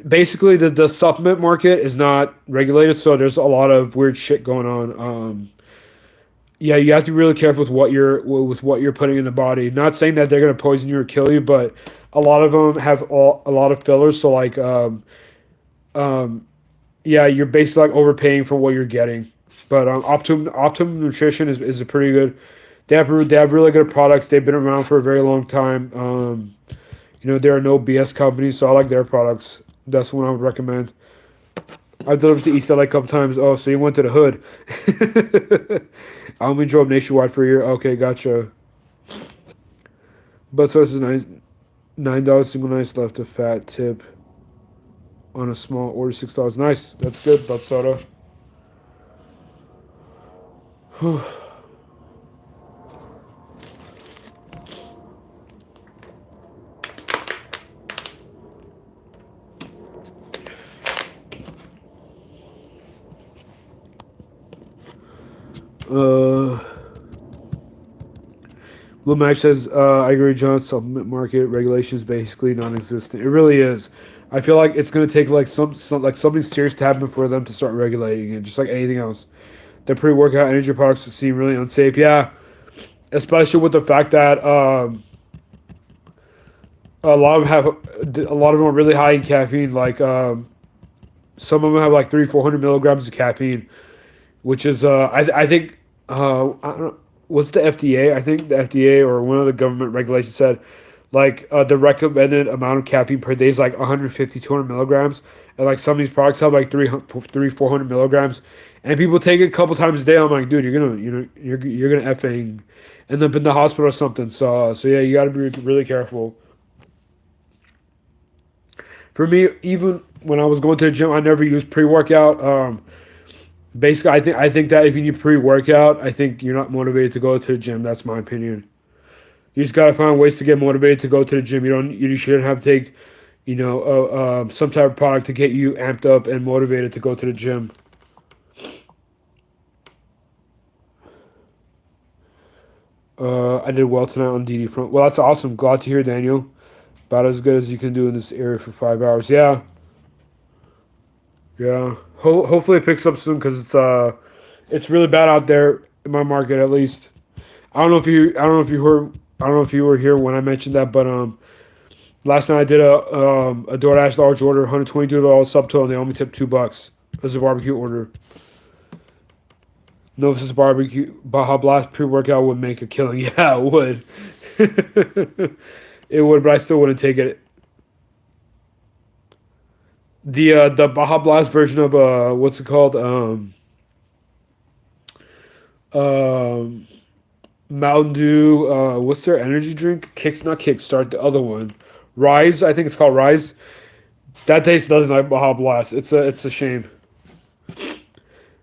basically the supplement market is not regulated, so there's a lot of weird shit going on. Yeah, you have to be really careful with what you're putting in the body. Not saying that they're gonna poison you or kill you, but a lot of them have a lot of fillers. So like, um, yeah, you're basically like overpaying for what you're getting. But Optimum Nutrition is a pretty good. They have really good products. They've been around for a very long time. There are no BS companies, so I like their products. That's one I would recommend. I've delivered to East LA a couple times. Oh, so you went to the hood. I only drove nationwide for a year. Okay, gotcha. But so this is nice. $9 single nights left a fat tip on a small order. $6. Nice. That's good. But soda. uh, Blue Max says, I agree, John. Supplement market regulation is basically non-existent. It really is. I feel like it's gonna take like like something serious to happen for them to start regulating it, just like anything else. The pre-workout energy products seem really unsafe. Yeah, especially with the fact that a lot of them are really high in caffeine. Like some of them have like 400 milligrams of caffeine, which is I think I don't know, what's the FDA? I think the FDA or one of the government regulations said like the recommended amount of caffeine per day is like 150 200 milligrams, and like some of these products have like 400 milligrams, and people take it a couple times a day. I'm like, dude, you're gonna effing end up in the hospital or something. So yeah, you got to be really careful. For me, even when I was going to the gym, I never used pre workout. Basically, I think that if you need pre workout, I think you're not motivated to go to the gym. That's my opinion. You just gotta find ways to get motivated to go to the gym. You shouldn't have to take, some type of product to get you amped up and motivated to go to the gym. I did well tonight on DD front. Well, that's awesome. Glad to hear, Daniel. About as good as you can do in this area for 5 hours. Yeah, yeah. Hopefully it picks up soon because it's really bad out there in my market at least. I don't know if you were here when I mentioned that, but last night I did a DoorDash large order, $122 subtotal, and they only tipped $2 as a barbecue order. Novus barbecue Baja Blast pre workout would make a killing. Yeah, it would. It would, but I still wouldn't take it. The Baja Blast version of what's it called? Um Mountain Dew, what's their energy drink? Kicks, not Kickstart, the other one. Rise, I think it's called Rise. That tastes nothing like Baja Blast. It's a shame.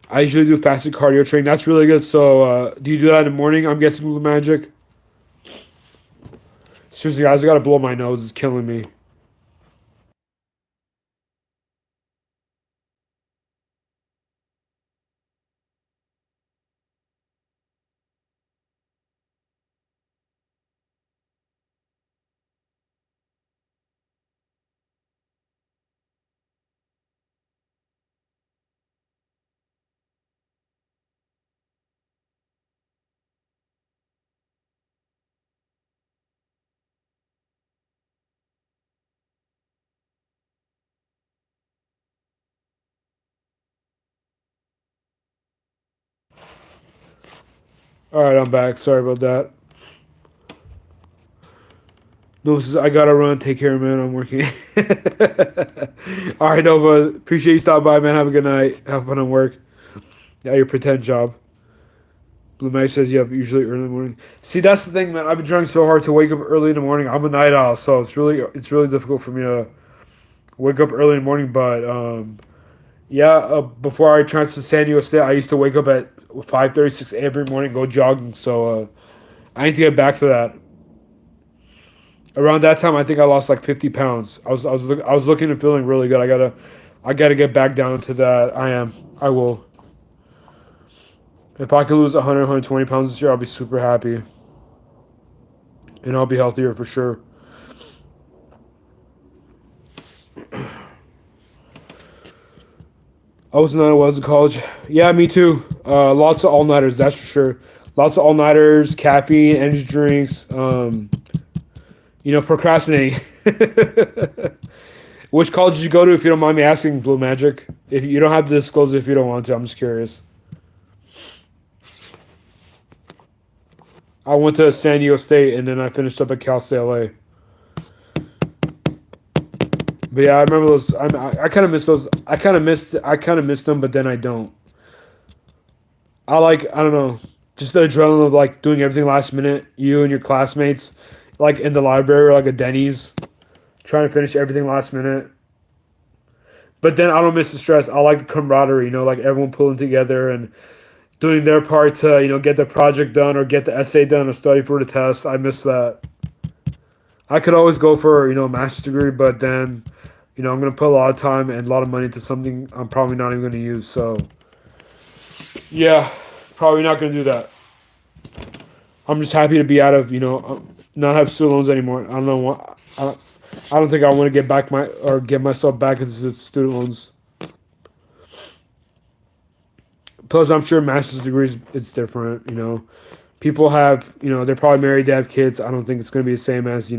I usually do fasted cardio training. That's really good. So, do you do that in the morning? I'm guessing with Magic. Seriously, guys, I gotta blow my nose. It's killing me. All right, I'm back. Sorry about that. No, I gotta run. Take care, man. I'm working. All right, Nova. Appreciate you stopping by, man. Have a good night. Have fun at work. Yeah, your pretend job. Blue Mag says you have usually early in the morning. See, that's the thing, man. I've been trying so hard to wake up early in the morning. I'm a night owl, so it's really difficult for me to wake up early in the morning. But yeah, before I transferred to San Diego State, I used to wake up at 5:36 every morning, go jogging. So I need to get back to that. Around that time, I think I lost like 50 pounds. I was looking and feeling really good. I gotta get back down to that. I will. If I can lose 100, 120 pounds this year, I'll be super happy, and I'll be healthier for sure. I was in college. Yeah, me too. Lots of all nighters, that's for sure. Lots of all nighters, caffeine, energy drinks. Procrastinating. Which college did you go to, if you don't mind me asking, Blue Magic? If you don't have to disclose it if you don't want to, I'm just curious. I went to San Diego State and then I finished up at Cal State LA. But yeah, I remember those. I kind of miss those. I kind of missed them, but then I don't. I don't know, just the adrenaline of like doing everything last minute. You and your classmates, like in the library or like a Denny's, trying to finish everything last minute. But then I don't miss the stress. I like the camaraderie. Like everyone pulling together and doing their part to get the project done or get the essay done or study for the test. I miss that. I could always go for a master's degree, but then I'm gonna put a lot of time and a lot of money into something I'm probably not even gonna use. So yeah, probably not gonna do that. I'm just happy to be out of not have student loans anymore. I don't know what I don't think I want to get back my or get myself back into student loans. Plus, I'm sure master's degrees it's different. People have they're probably married, they have kids. I don't think it's gonna be the same as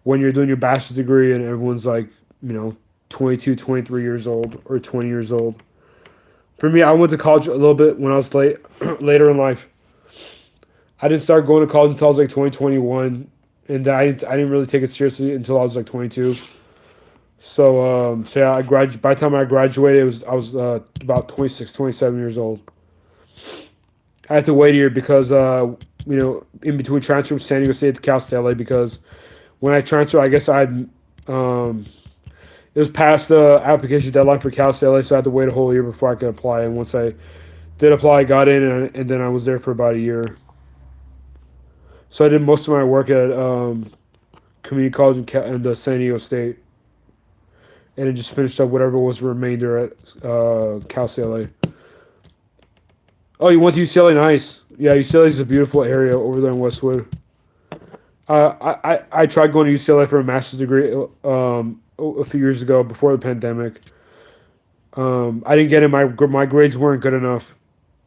when you're doing your bachelor's degree and everyone's like 22, 23 years old or 20 years old. For me, I went to college a little bit when I was later in life. I didn't start going to college until I was like 2021, and I didn't really take it seriously until I was like 22. So yeah, by the time I graduated, I was about 26, 27 years old. I had to wait a year because in between transfer from San Diego State to Cal State LA, because when I transferred, I guess um it was past the application deadline for Cal State LA, so I had to wait a whole year before I could apply. And once I did apply, I got in, and then I was there for about a year. So I did most of my work at community college in San Diego State, and then just finished up whatever was remainder at Cal State LA. Oh, you went to UCLA? Nice. Yeah, UCLA is a beautiful area over there in Westwood. I tried going to UCLA for a master's degree a few years ago before the pandemic. I didn't get in. My grades weren't good enough.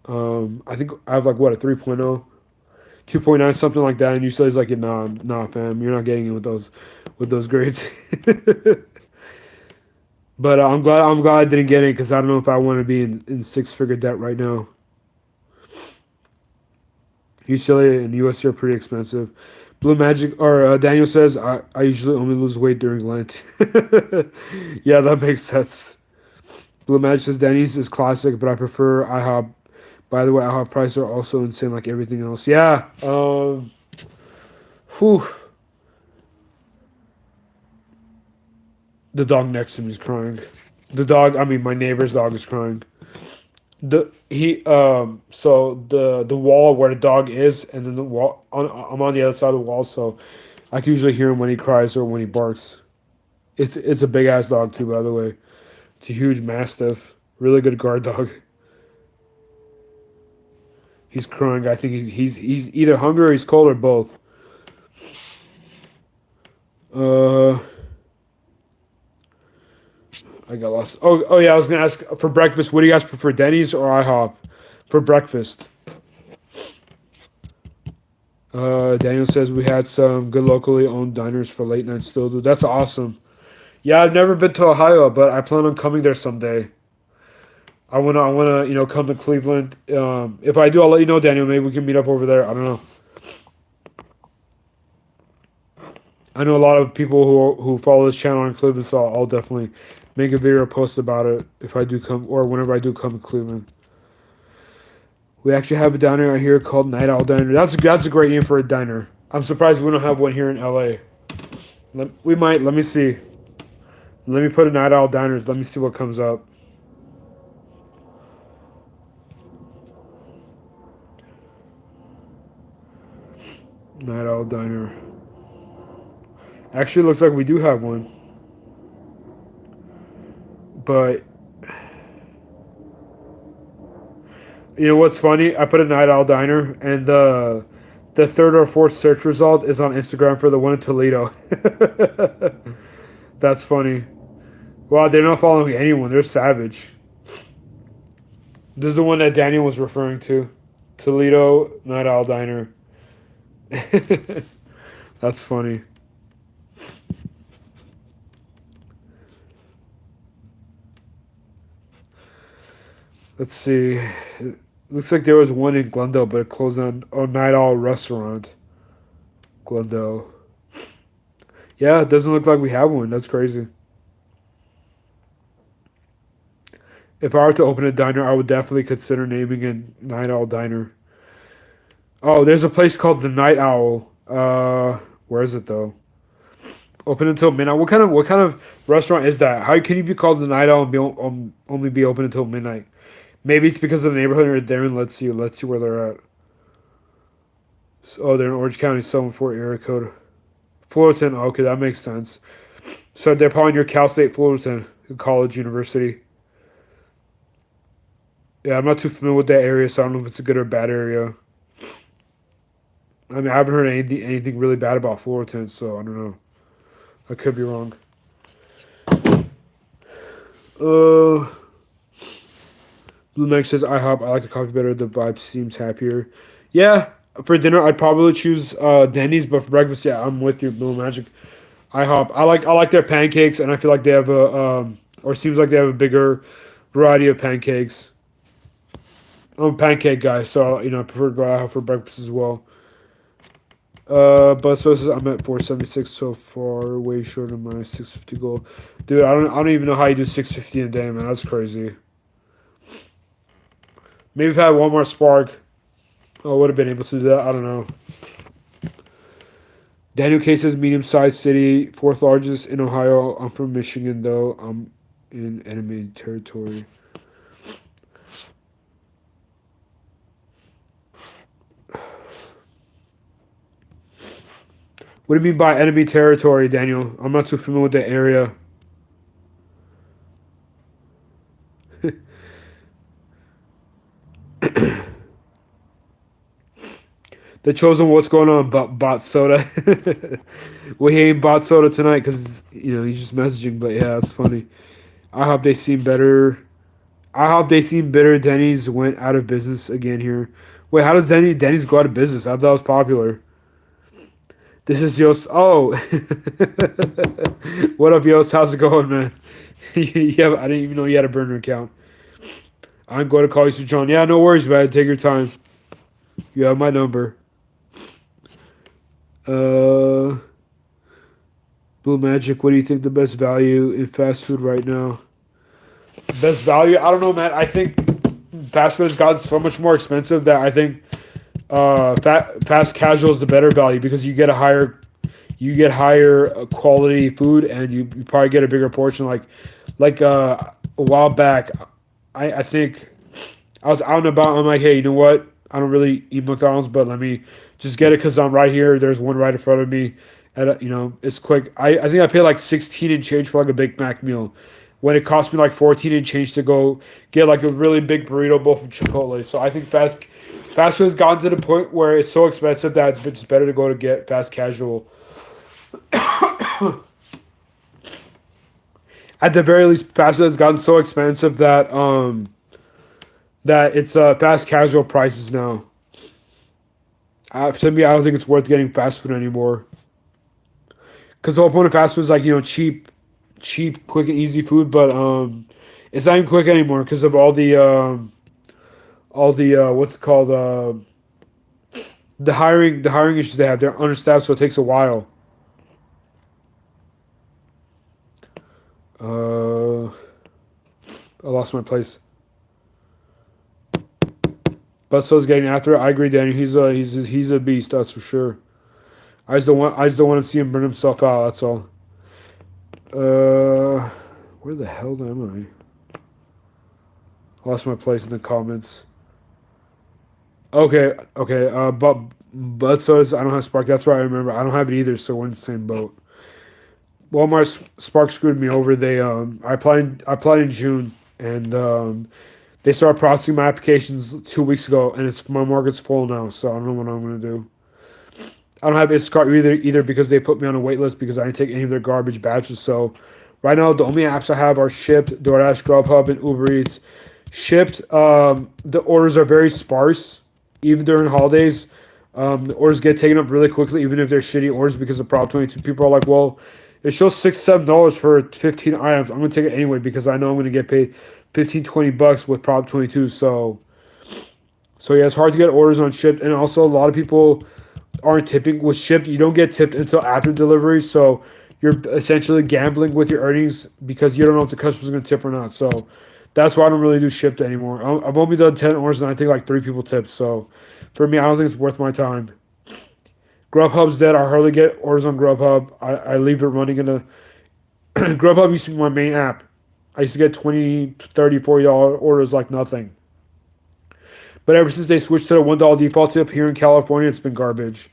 I think I have like what, a 3.0, 2.9, something like that. And UCLA's like, nah, fam, you're not getting in with those grades. But I'm glad I didn't get in, because I don't know if I want to be in six-figure debt right now. UCLA and USC are pretty expensive. Blue Magic or Daniel says I usually only lose weight during Lent. Yeah, that makes sense. Blue Magic says Denny's is classic, but I prefer IHOP. By the way, IHOP prices are also insane, like everything else. Yeah. Whew. The dog next to me is crying. My neighbor's dog is crying. The wall where the dog is, and then the wall I'm on the other side of the wall, so I can usually hear him when he cries or when he barks. It's a big ass dog too, by the way. It's a huge mastiff, really good guard dog. He's crying. I think he's either hungry or he's cold or both. Uh, I got lost. Oh yeah, I was gonna ask for breakfast. What do you guys prefer, Denny's or IHOP for breakfast? Daniel says we had some good locally owned diners for late night. Still do. That's awesome. Yeah, I've never been to Ohio, but I plan on coming there someday. I wanna come to Cleveland. If I do, I'll let you know, Daniel. Maybe we can meet up over there. I don't know. I know a lot of people who follow this channel in Cleveland, so I'll definitely make a video or post about it if I do come or whenever I do come to Cleveland. We actually have a diner out here called Night Owl Diner. That's a great name for a diner. I'm surprised we don't have one here in LA. We might. Let me see. Let me put in Night Owl Diners. Let me see what comes up. Night Owl Diner. Actually, it looks like we do have one. But you know what's funny? I put a Night Owl Diner, and the third or fourth search result is on Instagram for the one in Toledo. That's funny. Wow, they're not following anyone. They're savage. This is the one that Daniel was referring to. Toledo Night Owl Diner. That's funny. Let's see. It looks like there was one in Glendale, but it closed on Night Owl Restaurant. Glendale. Yeah, it doesn't look like we have one. That's crazy. If I were to open a diner, I would definitely consider naming it Night Owl Diner. Oh, there's a place called the Night Owl. Where is it though? Open until midnight. What kind of restaurant is that? How can you be called the Night Owl and only be open until midnight? Maybe it's because of the neighborhood right there. And let's see where they're at. Oh, they're in Orange County, 74 area code. Fullerton. Okay, that makes sense. So they're probably near Cal State Fullerton College University. Yeah, I'm not too familiar with that area, so I don't know if it's a good or bad area. I mean, I haven't heard anything really bad about Fullerton, so I don't know. I could be wrong. Uh, Blue Max says IHOP. I like the coffee better. The vibe seems happier. Yeah, for dinner I'd probably choose Denny's, but for breakfast, yeah, I'm with you, Blue Magic. IHOP. I like their pancakes, and I feel like they have a or seems like they have a bigger variety of pancakes. I'm a pancake guy, so I prefer to go out for breakfast as well. But so I'm at 476 so far, way short of my 650 goal. Dude, I don't even know how you do 650 in a day, man. That's crazy. Maybe if I had one more spark, I would have been able to do that. I don't know. Daniel K says medium sized city, fourth largest in Ohio. I'm from Michigan though. I'm in enemy territory. What do you mean by enemy territory, Daniel? I'm not too familiar with the area. The chosen, what's going on, bot soda? We ain't bot soda tonight because he's just messaging. But yeah, that's funny. I hope they seem better. I hope they seem bitter. Denny's went out of business again here. Wait, how does Denny's go out of business? I thought it was popular. This is Yost. Oh, what up, Yost? How's it going, man? I didn't even know you had a burner account. I'm going to call you Sir John. Yeah, no worries, man. Take your time. You have my number. Uh, Blue Magic. What do you think the best value in fast food right now? Best value? I don't know, man. I think fast food has gotten so much more expensive that I think fast casual is the better value because you get higher quality food and you probably get a bigger portion. Like a while back, I think I was out and about. I'm like, hey, you know what? I don't really eat McDonald's, but let me just get it because I'm right here. There's one right in front of me, and it's quick. I think I paid like 16 and change for like a Big Mac meal, when it cost me like 14 and change to go get like a really big burrito bowl from Chipotle. So I think fast food has gotten to the point where it's so expensive that it's just better to go to get fast casual. At the very least, fast food has gotten so expensive that it's fast casual prices now. To me, I don't think it's worth getting fast food anymore. Because the whole point of fast food is like cheap, quick and easy food. But It's not even quick anymore because of all the what's it called the hiring issues they have. They're understaffed, so it takes a while. Uh, I lost my place. But so's getting after it. I agree, Danny. He's a beast. That's for sure. I just don't want to see him burn himself out. That's all. Where the hell am I? Lost my place in the comments. Okay, okay. But so's I don't have Spark. That's right. I remember. I don't have it either. So we're in the same boat. Walmart Spark screwed me over. I applied in June, and they started processing my applications 2 weeks ago, and it's my market's full now. So I don't know what I'm gonna do. I don't have Instacart either because they put me on a wait list because I didn't take any of their garbage batches. So right now the only apps I have are Shipped, DoorDash, Grubhub, and Uber Eats. Shipped, the orders are very sparse, even during holidays. The orders get taken up really quickly, even if they're shitty orders because of Prop 22. People are like, well, it shows $6 7 for 15 items. I'm gonna take it anyway because I know I'm gonna get paid 15 20 bucks with Prop 22. So yeah, it's hard to get orders on Shipped, and also a lot of people aren't tipping with Shipped. You don't get tipped until after delivery, so you're essentially gambling with your earnings because you don't know if the customer's gonna tip or not. So that's why I don't really do Shipped anymore. I've only done 10 orders and I think like 3 people tipped. So for me, I don't think it's worth my time. Grubhub's dead. I hardly get orders on Grubhub. I leave it running in a Grubhub used to be my main app. I used to get 20, 30, $40 orders like nothing. But ever since they switched to the $1 default tip here in California, it's been garbage.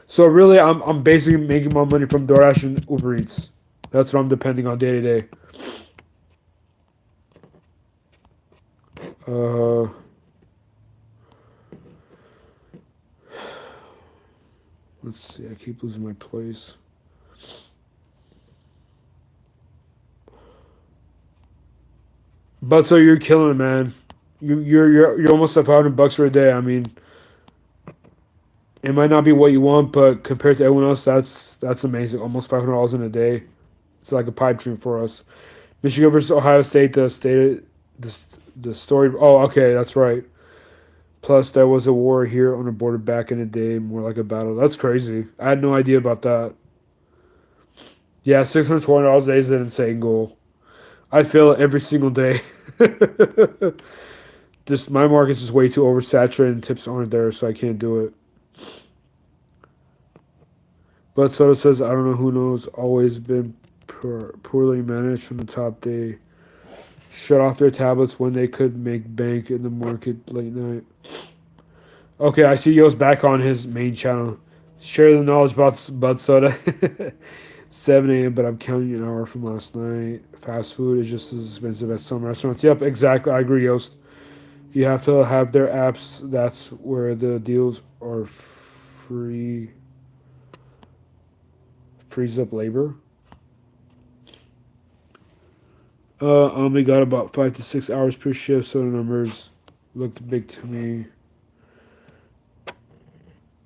So really, I'm basically making my money from DoorDash and Uber Eats. That's what I'm depending on day to day. Uh, let's see. I keep losing my place. But so you're killing it, man. You're almost at $500 for a day. I mean, it might not be what you want, but compared to everyone else, that's amazing. Almost $500 in a day. It's like a pipe dream for us. Michigan versus Ohio State. The story. Oh, okay, that's right. Plus, there was a war here on the border back in the day, more like a battle. That's crazy. I had no idea about that. Yeah, $620 a day is an insane goal. I feel it every single day. Just my market's just way too oversaturated and tips aren't there, so I can't do it. But Soto says, I don't know who knows, always been poorly managed from the top. They shut off their tablets when they could make bank in the market late night. Okay, I see Yo's back on his main channel. Share the knowledge about Bud Soda. 7 a.m., but I'm counting an hour from last night. Fast food is just as expensive as some restaurants. Yep, exactly. I agree, Yost. You have to have their apps. That's where the deals are free. Frees up labor. I only got about 5 to 6 hours per shift, so the numbers looked big to me.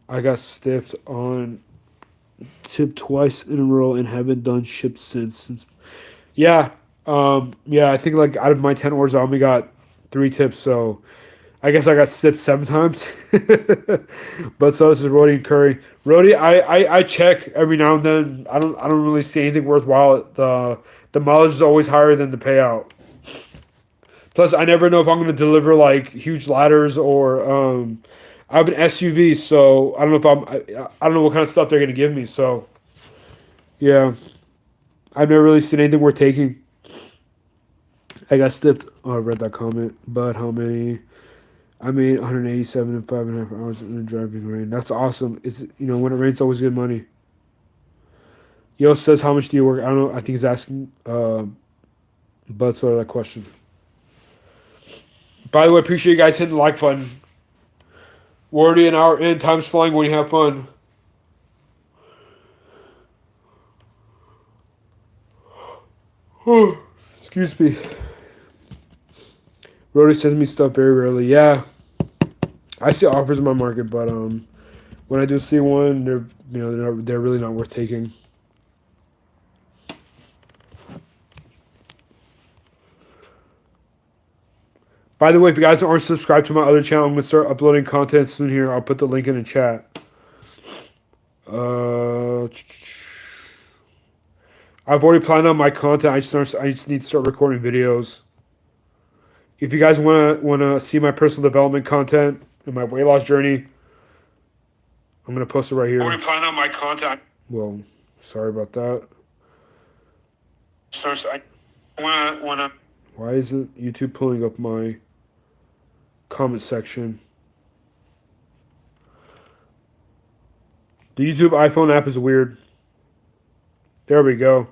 I got stiffed on tip twice in a row and haven't done ship since. Yeah, yeah. I think like out of my 10 orders, I only got 3 tips. So I guess I got stiffed 7 times. But so this is Rody and Curry. Rody, I check every now and then. I don't really see anything worthwhile. The mileage is always higher than the payout. Plus, I never know if I'm going to deliver like huge ladders or I have an SUV, so I don't know if I don't know what kind of stuff they're going to give me. So yeah, I've never really seen anything worth taking. I got stiffed. Oh, I read that comment. But how many? I made 187 in 5.5 hours in the driving rain. That's awesome. It's when it rains, it's always good money. Yo says, how much do you work? I don't know. I think he's asking. But sort of that question. By the way, appreciate you guys hitting the like button. We're already an hour in. Time's flying when you have fun. Excuse me. Rody sends me stuff very rarely. Yeah, I see offers in my market, but when I do see one, they're really not worth taking. By the way, if you guys aren't subscribed to my other channel, I'm gonna start uploading content soon here. I'll put the link in the chat. I've already planned out my content. I just need to start recording videos. If you guys wanna see my personal development content and my weight loss journey, I'm gonna post it right here. I've already planned out my content. Well, sorry about that. Why isn't YouTube pulling up my comment section? The YouTube iPhone app is weird. There we go.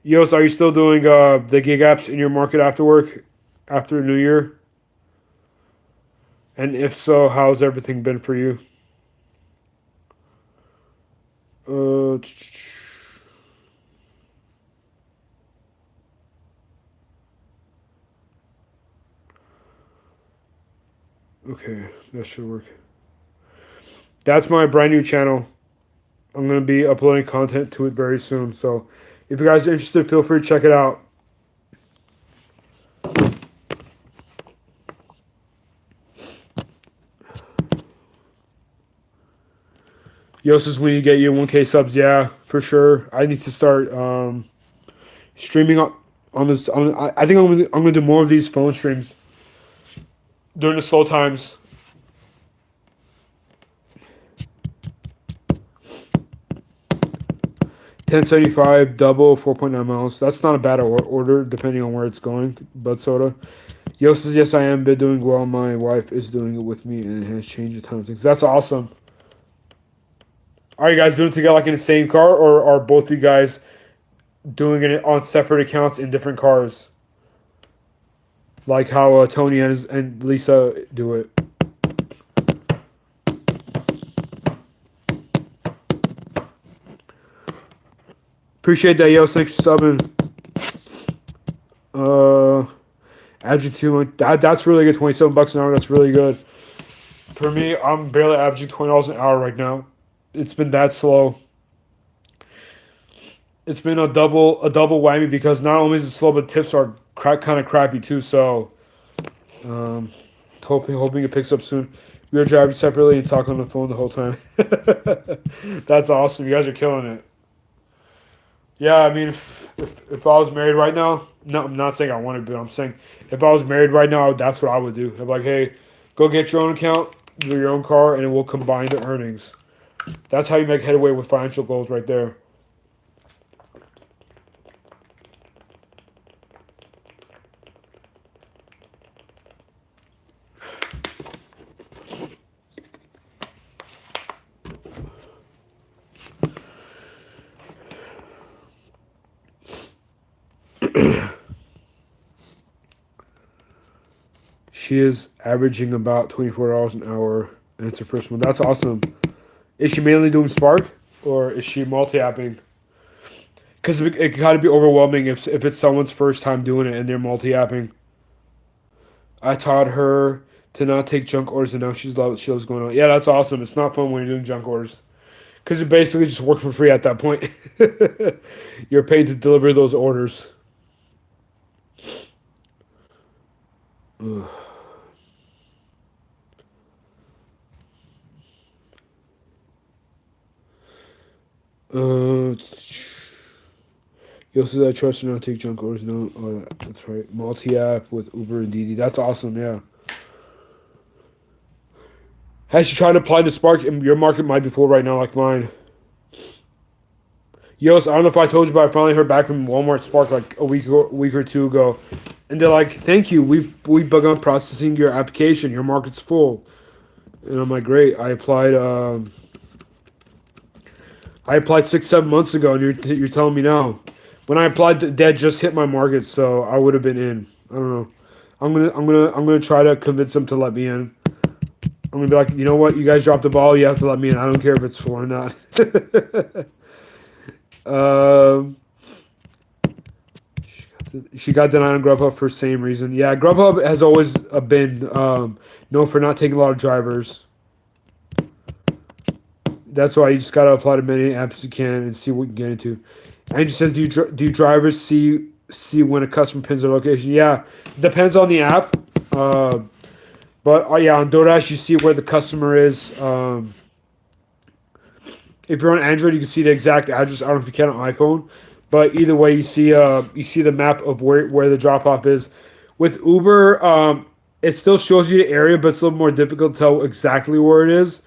Yos, are you still doing the gig apps in your market after work, after New Year? And if so, how's everything been for you? Okay, that should work. That's my brand new channel. I'm going to be uploading content to it very soon. So if you guys are interested, feel free to check it out. Yosis, when you get you 1K subs, yeah, for sure. I need to start streaming on this. I think I'm gonna do more of these phone streams during the slow times. $10.75 double 4.9 miles. That's not a bad order depending on where it's going. Bud soda. Yo says yes, I am been doing well. My wife is doing it with me and it has changed a ton of things. That's awesome. Are you guys doing it together like in the same car, or are both you guys doing it on separate accounts in different cars? Like how Tony and Lisa do it. Appreciate that, yo. Thanks for subbing. Averaging that's really good. $27 an hour. That's really good. For me, I'm barely averaging $20 an hour right now. It's been that slow. It's been a double whammy because not only is it slow, but tips are kind of crappy too. So, hoping it picks up soon. We were driving separately and talking on the phone the whole time. That's awesome. You guys are killing it. Yeah, I mean, if I was married right now, no, I'm not saying I want to, but I'm saying if I was married right now, that's what I would do. I'm like, hey, go get your own account, do your own car, and we'll combine the earnings. That's how you make headway with financial goals right there. She is averaging about $24 an hour, and it's her first one. That's awesome. Is she mainly doing Spark, or is she multi-apping? Because it gotta be overwhelming if it's someone's first time doing it and they're multi-apping. I taught her to not take junk orders, and now she loves going on. Yeah, that's awesome. It's not fun when you're doing junk orders, because you basically just work for free at that point. You're paid to deliver those orders. Ugh. Yo says I trust you not to take junk orders. No, oh, that's right. Multi-app with Uber and Didi. That's awesome, yeah. Has she tried to apply to Spark? Your market might be full right now like mine. Yo, so I don't know if I told you, but I finally heard back from Walmart Spark like a week or two ago. And they're like, thank you. We've begun processing your application. Your market's full. And I'm like, great. I applied 6-7 months ago, and you're telling me now. When I applied, that just hit my market, so I would have been in. I don't know. I'm gonna try to convince them to let me in. I'm gonna be like, you know what? You guys dropped the ball. You have to let me in. I don't care if it's full or not. She got denied on Grubhub for the same reason. Yeah, Grubhub has always been known for not taking a lot of drivers. That's why you just gotta apply to many apps as you can and see what you get into. And just says, do you drivers see when a customer pins their location? Yeah, depends on the app. But yeah, on DoorDash you see where the customer is. If you're on Android, you can see the exact address. I don't know if you can on iPhone, but either way, you see the map of where the drop off is. With Uber, it still shows you the area, but it's a little more difficult to tell exactly where it is.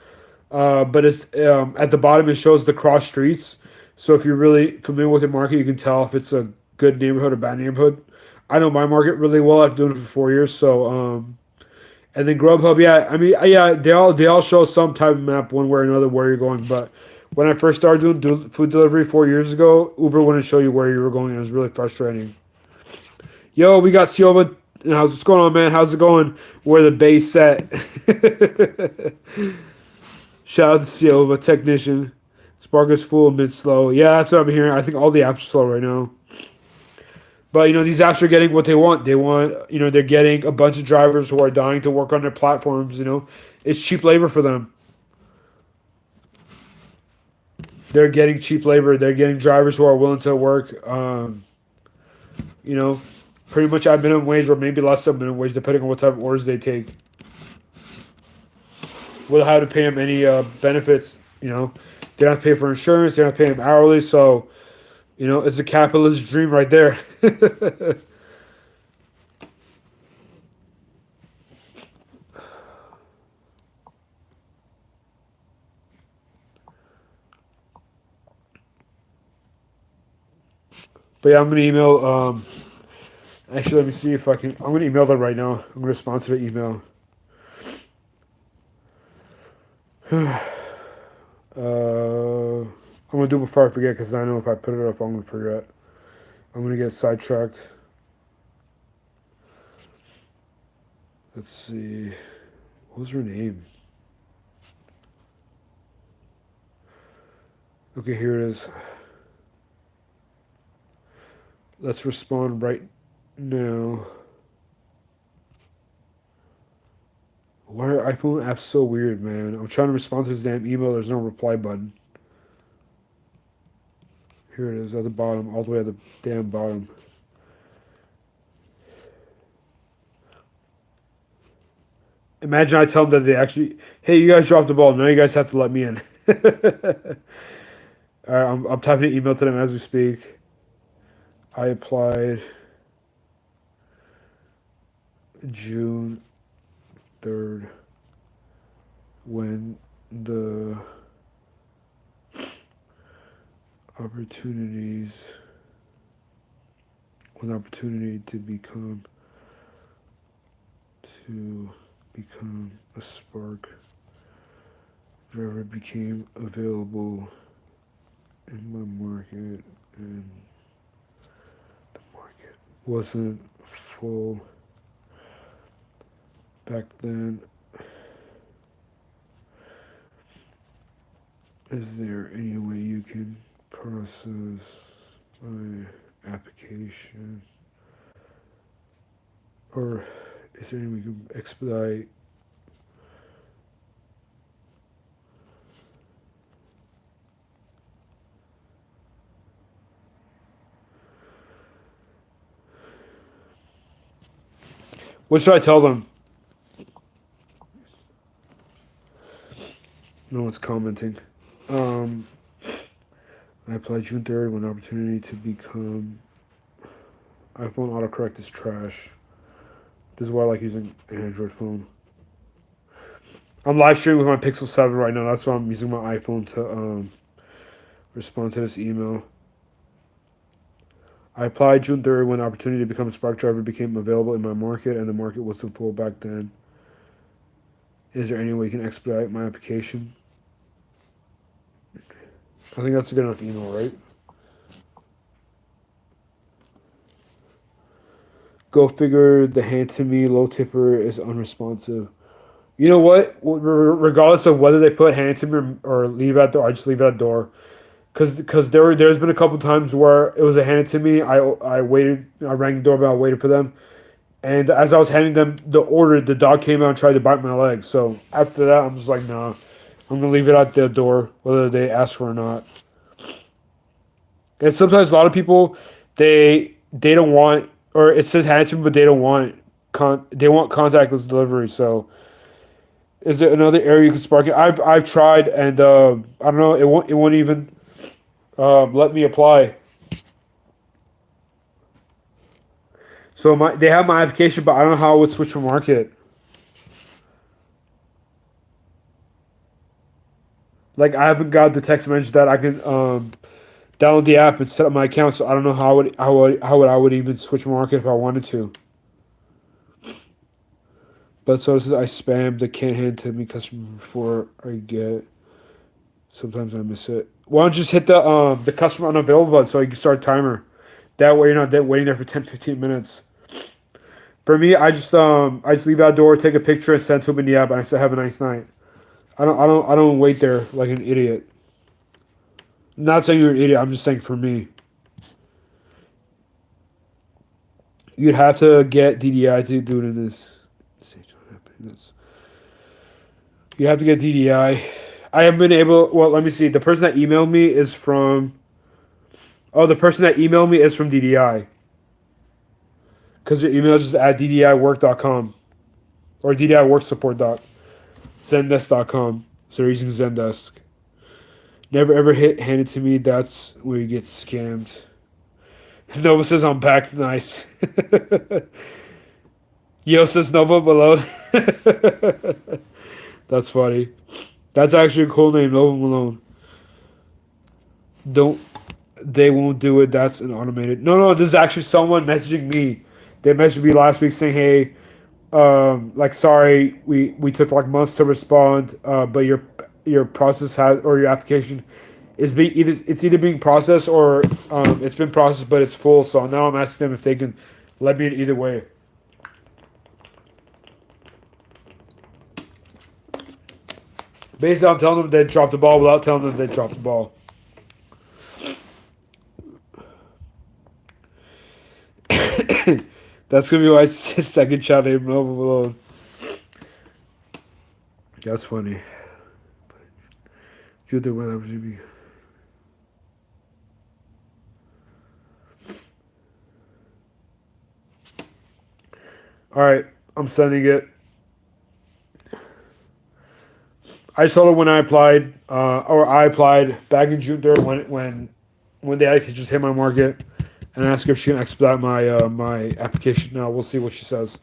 But it's at the bottom. It shows the cross streets. So if you're really familiar with the market, you can tell if it's a good neighborhood or bad neighborhood. I know my market really well. I've been doing it for 4 years. So and then Grubhub, yeah. I mean, yeah. They all show some type of map one way or another where you're going. But when I first started doing food delivery 4 years ago, Uber wouldn't show you where you were going. It was really frustrating. Yo, we got Silva. What's going on, man? How's it going? Where the base set? Shout out to Silva, technician. Spark is full, mid slow. Yeah, that's what I'm hearing. I think all the apps are slow right now. But these apps are getting what they want. They want, they're getting a bunch of drivers who are dying to work on their platforms. It's cheap labor for them. They're getting cheap labor. They're getting drivers who are willing to work. You know, pretty much at minimum wage or maybe less than minimum wage, depending on what type of orders they take. We'll have to pay them any benefits. They don't have to pay for insurance. They don't have to pay them hourly. So, it's a capitalist dream right there. But yeah, I'm gonna email. Actually, let me see if I can. I'm gonna email them right now. I'm gonna respond to the email. I'm gonna do it before I forget because I know if I put it up, I'm gonna forget. I'm gonna get sidetracked. Let's see. What was her name? Okay, here it is. Let's respond right now. Why are iPhone apps so weird, man? I'm trying to respond to this damn email. There's no reply button. Here it is at the bottom, all the way at the damn bottom. Imagine I tell them that they actually, hey, you guys dropped the ball. Now you guys have to let me in. All right, I'm typing an email to them as we speak. I applied June 3rd when the opportunity to become a Spark driver became available in my market, and the market wasn't full back then. Is there any way you can process my application? Or is there any way you can expedite what should I tell them? No one's commenting. I applied June 3rd when opportunity to become iPhone autocorrect is trash. This is why I like using an Android phone. I'm live streaming with my Pixel 7 right now. That's why I'm using my iPhone to respond to this email. I applied June 3rd when the opportunity to become a Spark driver became available in my market, and the market wasn't full back then. Is there any way you can expedite my application? I think that's a good enough email, right? Go figure, the hand to me low tipper is unresponsive. You know what? Regardless of whether they put hand to me or leave at door, I just leave it at door. Cause there's been a couple times where it was a hand to me. I waited. I rang the doorbell. I waited for them, and as I was handing them the order, the dog came out and tried to bite my leg. So after that, I'm just like, nah. I'm gonna leave it at the door, whether they ask for it or not. And sometimes a lot of people, they don't want, or it says hand to me, but they don't want they want contactless delivery. So is there another area you can spark it? I've tried, and I don't know, it won't even let me apply. So they have my application, but I don't know how I would switch from market. Like I haven't got the text message that I can download the app and set up my account. So I don't know how would I would even switch market if I wanted to. But so this is I spammed the can't hand to me customer before I get. Sometimes I miss it. Why don't you just hit the customer unavailable button so you can start a timer. That way you're not waiting there for 10-15 minutes. For me, I just leave that door, take a picture, and send to them in the app, and I say have a nice night. I don't wait there like an idiot. I'm not saying you're an idiot. I'm just saying for me, you'd have to get DDI to do it in this. You have to get DDI. I haven't been able. Well, let me see. The person that emailed me is from. Oh, the person that emailed me is from DDI. Because your email is just at ddiwork.com or ddiworksupport.zendesk.com. So they're using Zendesk. Never ever handed to me. That's where you get scammed. Nova says I'm back. Nice. Yo says Nova below. That's funny. That's actually a cool name, Nova Malone. Don't they won't do it. That's an automated. No, this is actually someone messaging me. They messaged me last week saying, "Hey, like sorry, we took like months to respond, but your process has or your application is either being processed or it's been processed but it's full. So now I'm asking them if they can let me in either way." Basically, I'm telling them they dropped the ball without telling them they dropped the ball. That's gonna be my second child named Nova Malone. That's funny. All right, I'm sending it. I told her when I applied, I applied back in June 3rd when they actually just hit my market, and ask her if she can expedite my application. Now we'll see what she says.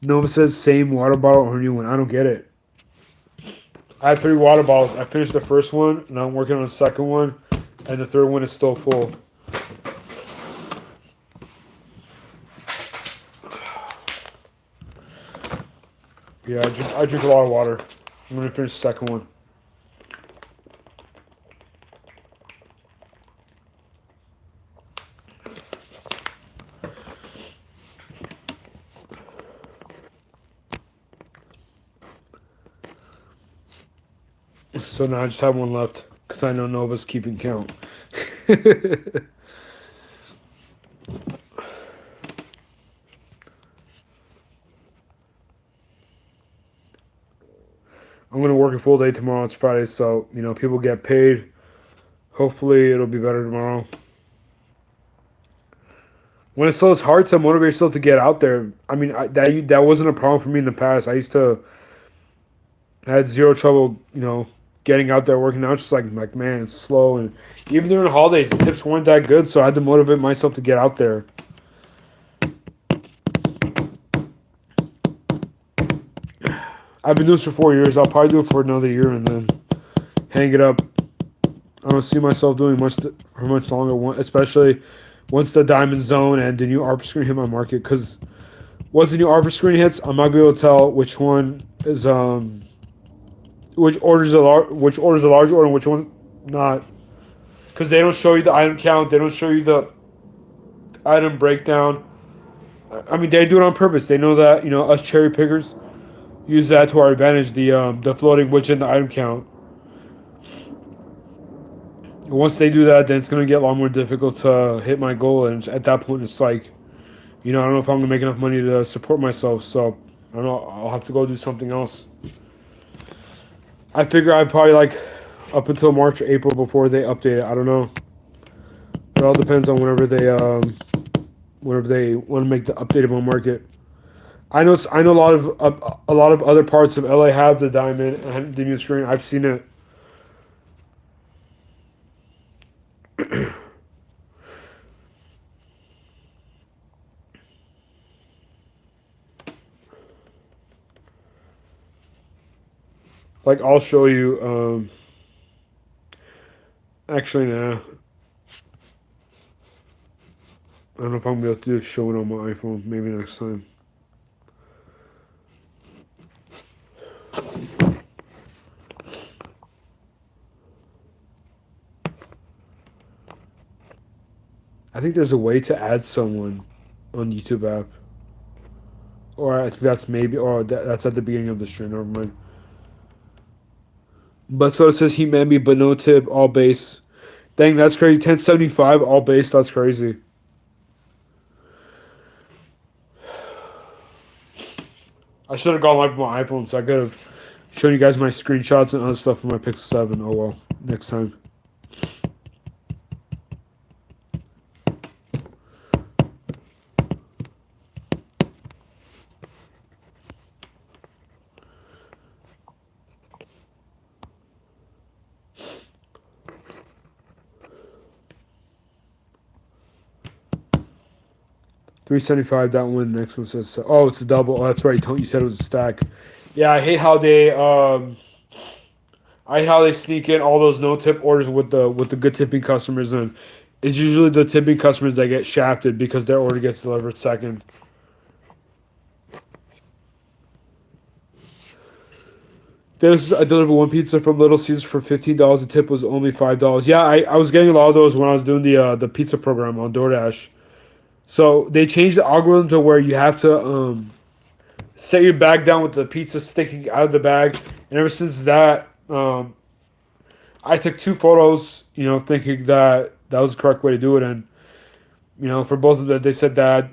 Nova says same water bottle or new one. I don't get it. I have 3 water bottles. I finished the first one, and I'm working on the second one, and the third one is still full. Yeah, I drink a lot of water. I'm gonna finish the second one. So now I just have one left because I know Nova's keeping count. I'm gonna work a full day tomorrow. It's Friday, so people get paid. Hopefully, it'll be better tomorrow. When it's slow, it's hard to motivate yourself to get out there. I mean, that wasn't a problem for me in the past. I had zero trouble, getting out there working out. Just like man, it's slow, and even during the holidays, the tips weren't that good. So I had to motivate myself to get out there. I've been doing this for 4 years. I'll probably do it for another year and then hang it up. I don't see myself doing for much longer, especially once the diamond zone and the new offer screen hit my market. Because once the new offer screen hits, I'm not gonna be able to tell which one is which order's a large order and which one's not. Because they don't show you the item count. They don't show you the item breakdown. I mean, they do it on purpose. They know that us cherry pickers use that to our advantage. The floating widget and the item count. Once they do that, then it's gonna get a lot more difficult to hit my goal, and at that point, it's like, I don't know if I'm gonna make enough money to support myself. So I don't know. I'll have to go do something else. I figure I'd probably like up until March or April before they update it. I don't know. It all depends on whenever they want to make the updatable market. I know a lot of other parts of LA have the diamond and the new screen. I've seen it. Like I'll show you. Actually, nah. I don't know if I'm gonna be able to show it on my iPhone. Maybe next time. I think there's a way to add someone on YouTube app, or I think that's maybe, or that's at the beginning of the stream. Never mind. But so it says he made me, but no tip, all base. Dang, that's crazy. 1075, all base. That's crazy. I should have gone live with my iPhone, so I could have shown you guys my screenshots and other stuff from my Pixel 7. Oh well, next time. 375. That one. Next one says, oh, it's a double. Oh, that's right. You said it was a stack. Yeah, I hate how they sneak in all those no tip orders with the good tipping customers, and it's usually the tipping customers that get shafted because their order gets delivered second. I delivered one pizza from Little Caesars for $15. The tip was only $5. Yeah, I was getting a lot of those when I was doing the pizza program on DoorDash. So they changed the algorithm to where you have to set your bag down with the pizza sticking out of the bag, and ever since that, I took two photos, thinking that that was the correct way to do it, and for both of them, they said that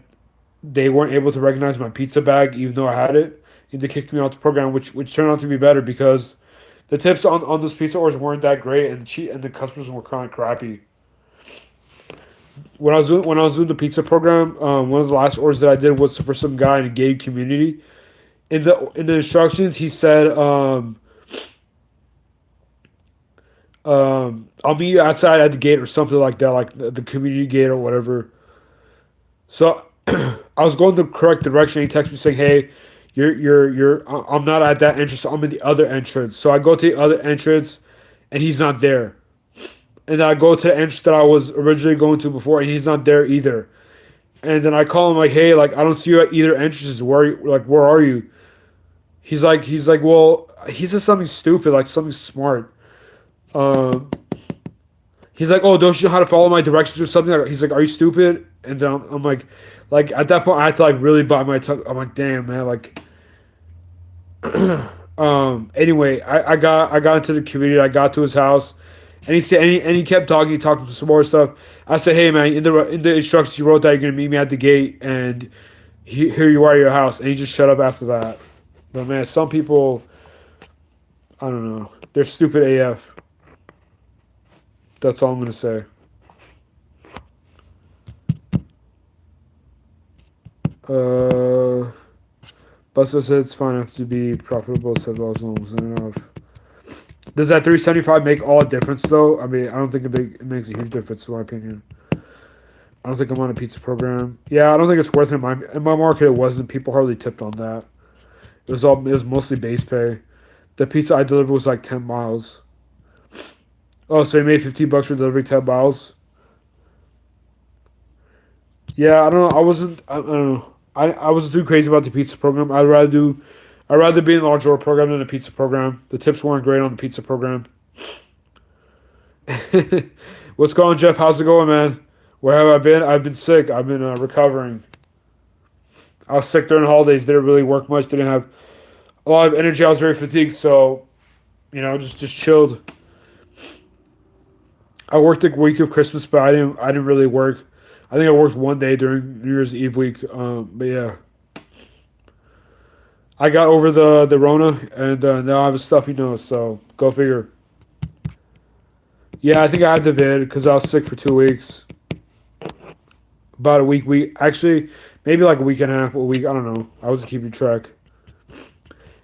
they weren't able to recognize my pizza bag even though I had it, and they kicked me out the program, which turned out to be better because the tips on those pizza orders weren't that great, and the customers were kind of crappy. When I was doing the pizza program, one of the last orders that I did was for some guy in a gated community. In the instructions, he said, "I'll meet you outside at the gate or something like that, like the community gate or whatever." So I was going the correct direction. He texted me saying, "Hey, I'm not at that entrance. I'm in the other entrance." So I go to the other entrance, and he's not there. And I go to the entrance that I was originally going to before, and he's not there either. And then I call him like, "Hey, like I don't see you at either entrances. Where are you?" Well, he said something stupid, like something smart. Um, he's like, "Oh, don't you know how to follow my directions or something?" He's like, "Are you stupid?" And then I'm like at that point, I had to like really bite my tongue. I'm like, "Damn, man!" Like, Anyway, I got into the community. I got to his house, and he said, and he kept talking some more stuff. I said, "Hey, man, in the instructions you wrote that you're gonna meet me at the gate, and here you are at your house," and he just shut up after that. But man, some people, I don't know, they're stupid AF. That's all I'm gonna say. Uh, Buster said it's fine enough to be profitable. Said lost loans enough. Does that 375 make all the difference though? I mean, I don't think it makes a huge difference in my opinion. I don't think I'm on a pizza program. Yeah, I don't think it's worth it. In my market, it wasn't. People hardly tipped on that. It was mostly base pay. The pizza I delivered was like 10 miles. Oh, so you made $15 for delivering 10 miles? Yeah, I don't know. I don't know. I wasn't too crazy about the pizza program. I'd rather be in the large order program than the pizza program. The tips weren't great on the pizza program. What's going on, Jeff? How's it going, man? Where have I been? I've been sick. I've been recovering. I was sick during the holidays. Didn't really work much. Didn't have a lot of energy. I was very fatigued, so just chilled. I worked the week of Christmas, but I didn't really work. I think I worked one day during New Year's Eve week. But yeah, I got over the Rona, and now I have a stuffy nose. So go figure. Yeah, I think I had the vid because I was sick for 2 weeks. About a week, actually, maybe like a week and a half, a week. I don't know. I wasn't keeping track.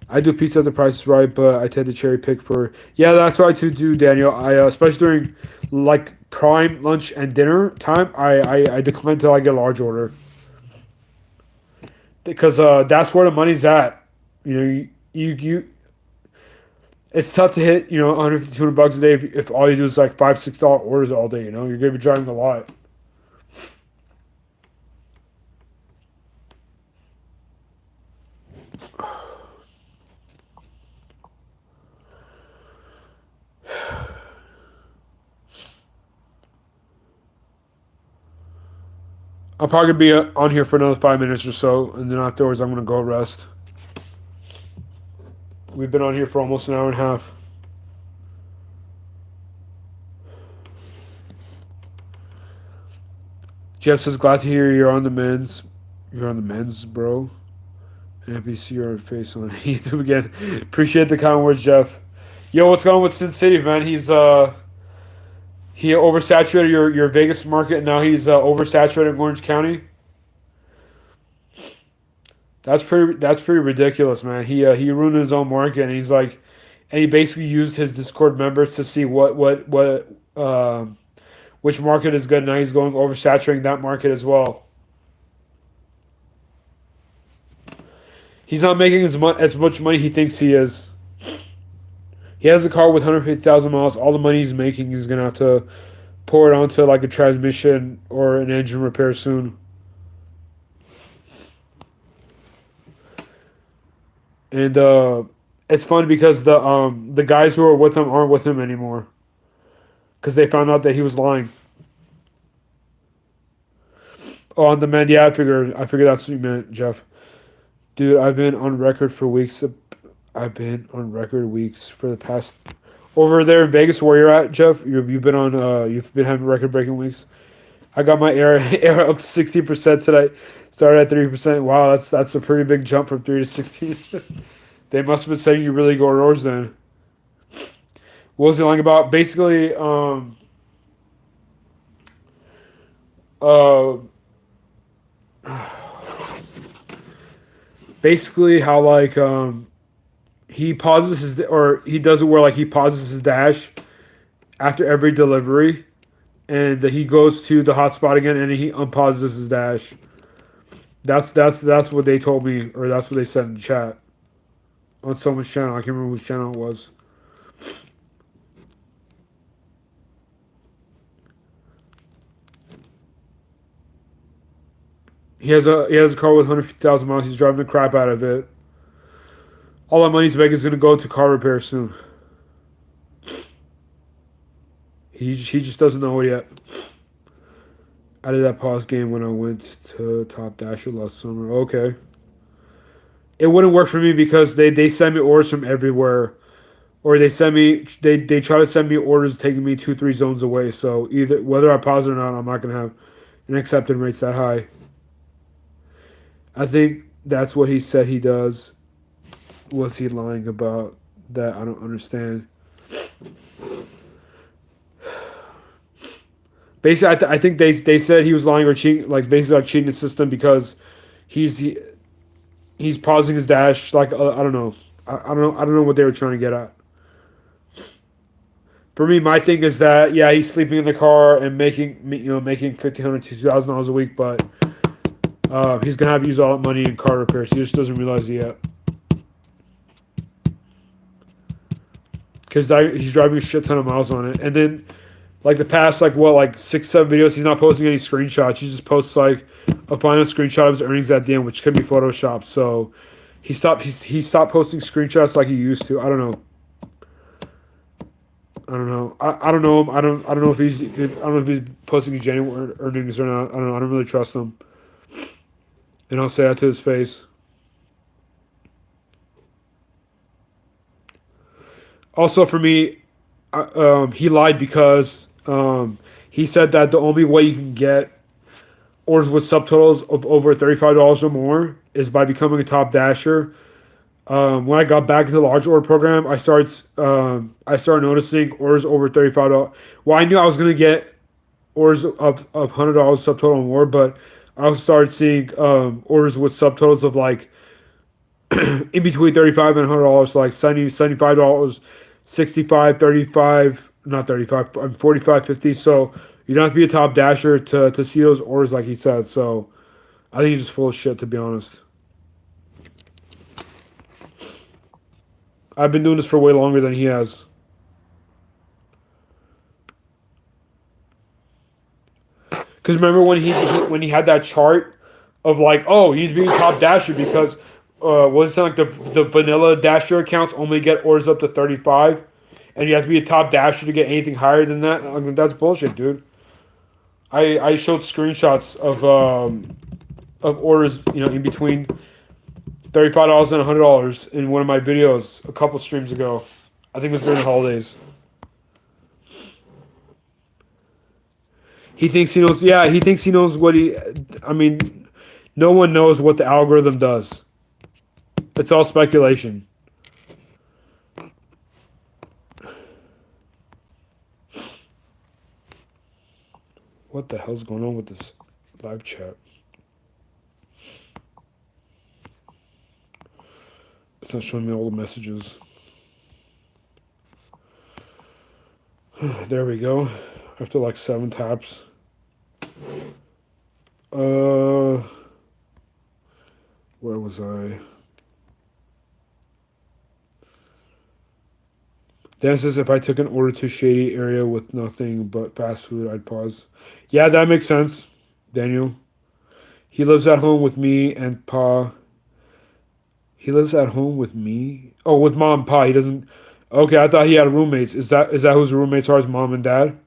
I do pizza if the price is right, but I tend to cherry pick for. Yeah, that's what I too do, Daniel. I especially during like prime lunch and dinner time, I decline until I get a large order because that's where the money's at. You know, you it's tough to hit 150 $200 a day if all you do is like $5 $6 orders all day. You're gonna be driving a lot. I'll probably be on here for another 5 minutes or so, and then afterwards I'm gonna go rest. We've been on here for almost an hour and a half. Jeff says, "Glad to hear you're on the men's. You're on the men's, bro. And happy to see your face on YouTube again. Appreciate the kind words, Jeff. Yo, what's going on with Sin City, man? He oversaturated your Vegas market, and now he's oversaturated Orange County. That's pretty ridiculous, man. He ruined his own market, and he basically used his Discord members to see what which market is good. Now he's going oversaturating that market as well. He's not making as much money he thinks he is. He has a car with 150,000 miles. All the money he's making, he's gonna have to pour it onto like a transmission or an engine repair soon. And it's fun because the guys who are with him aren't with him anymore because they found out that he was lying. Oh, on the men, yeah, I figured that's what you meant, Jeff. Dude, I've been on record weeks for the past over there in Vegas where you're at, Jeff. You've been having record breaking weeks. I got my air up to 60% today. Started at 3%. Wow, that's a pretty big jump from 3 to 16. They must have been setting you really good orders then. What was he lying about? Basically, uh, basically how like he pauses or he does it where like he pauses his dash after every delivery, and he goes to the hotspot again, and he unpauses his dash. That's what they told me, or that's what they said in chat on someone's channel. I can't remember which channel it was. He has a car with 150,000 miles. He's driving the crap out of it. All that money he's making is gonna go to car repair soon. He just doesn't know it yet. I did that pause game when I went to Top Dasher last summer. Okay. It wouldn't work for me because they send me orders from everywhere. Or they try to send me orders taking me 2 3 zones away. So either whether I pause it or not, I'm not gonna have an acceptance rates that high. I think that's what he said he does. Was he lying about that? I don't understand. Basically, I think they said he was lying or cheating, like basically like cheating the system because he's he, he's pausing his dash. Like I don't know, I don't know what they were trying to get at. For me, my thing is that yeah, he's sleeping in the car and making $1,500 to $2,000 a week, but he's gonna have to use all that money in car repairs. He just doesn't realize it yet because he's driving a shit ton of miles on it, and then like the past like 6 7 videos, he's not posting any screenshots. He just posts like a final screenshot of his earnings at the end, which could be photoshopped. So he stopped posting screenshots like he used to. I don't know. I don't know. I don't know him. I don't know if he's posting genuine earnings or not. I don't know. I don't really trust him. And I'll say that to his face. Also, for me, he lied because He said that the only way you can get orders with subtotals of over $35 or more is by becoming a top dasher. When I got back into the large order program, I started noticing orders over $35. Well, I knew I was gonna get orders of $100 subtotal or more, but I also started seeing orders with subtotals of like in between 35 and $100, like $75, 65, 35, not 35, 45, 50. So you don't have to be a top dasher to see those orders, like he said. So I think he's just full of shit, to be honest. I've been doing this for way longer than he has. Because remember when he had that chart of like, oh, you need to be a top dasher because was it like the vanilla dasher accounts only get orders up to 35, and you have to be a top dasher to get anything higher than that. I mean, that's bullshit, dude. I showed screenshots of orders, in between $35 and $100 in one of my videos a couple streams ago. I think it was during the holidays. He thinks he knows. Yeah, he thinks he knows what he. I mean, no one knows what the algorithm does. It's all speculation. What the hell's going on with this live chat? It's not showing me all the messages. There we go. After like 7 taps. Where was I? Dan says if I took an order to a shady area with nothing but fast food, I'd pause. Yeah, that makes sense, Daniel. He lives at home with me and Pa. He lives at home with me? Oh, with mom and Pa. He doesn't... Okay, I thought he had roommates. Is that whose roommates are, his mom and dad?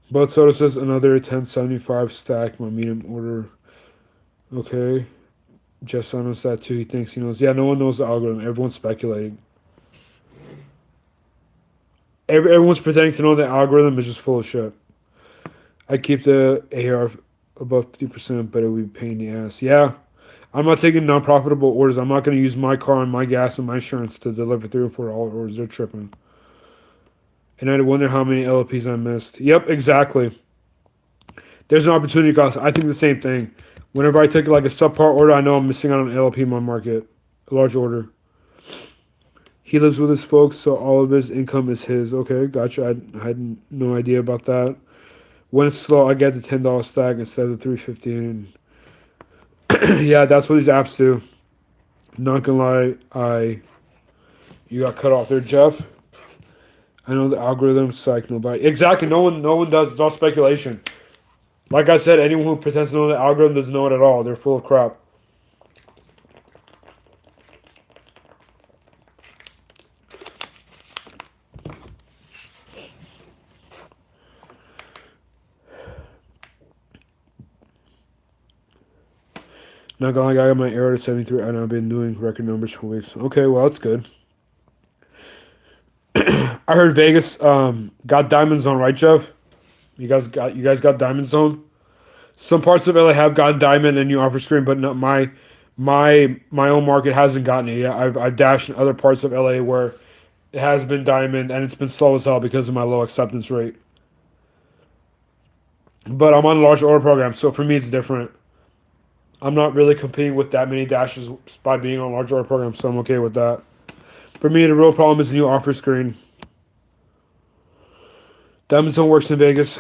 Bud Soda says another 1075 stack, my medium order. Okay. Jeff knows that too. He thinks he knows. Yeah, no one knows the algorithm. Everyone's speculating. Everyone's pretending to know the algorithm is just full of shit. I keep the AR above 50%, but it would be a pain in the ass. Yeah. I'm not taking non-profitable orders. I'm not going to use my car and my gas and my insurance to deliver $3 or $4 orders. They're tripping. And I wonder how many LPs I missed. Yep, exactly. There's an opportunity cost. I think the same thing. Whenever I take like a subpar order, I know I'm missing out on an LP in my market. A large order. He lives with his folks, so all of his income is his. Okay, gotcha. I had no idea about that. When it's slow, I get the $10 stack instead of the $3.50. Yeah, that's what these apps do. Not gonna lie, you got cut off there, Jeff. I know the algorithm, psych, nobody. Exactly, no one does. It's all speculation. Like I said, anyone who pretends to know the algorithm doesn't know it at all. They're full of crap. Not gonna lie, I got my arrow to 73 and I've been doing record numbers for weeks. Okay, well, that's good. I heard Vegas got Diamond Zone, right, Jeff? You guys got Diamond Zone? Some parts of LA have gotten Diamond and new offer screen, but not my own market hasn't gotten it yet. I've dashed in other parts of LA where it has been Diamond and it's been slow as hell because of my low acceptance rate. But I'm on a large order program, so for me it's different. I'm not really competing with that many dashes by being on a large order program, so I'm okay with that. For me, the real problem is the new offer screen. Diamond Zone works in Vegas.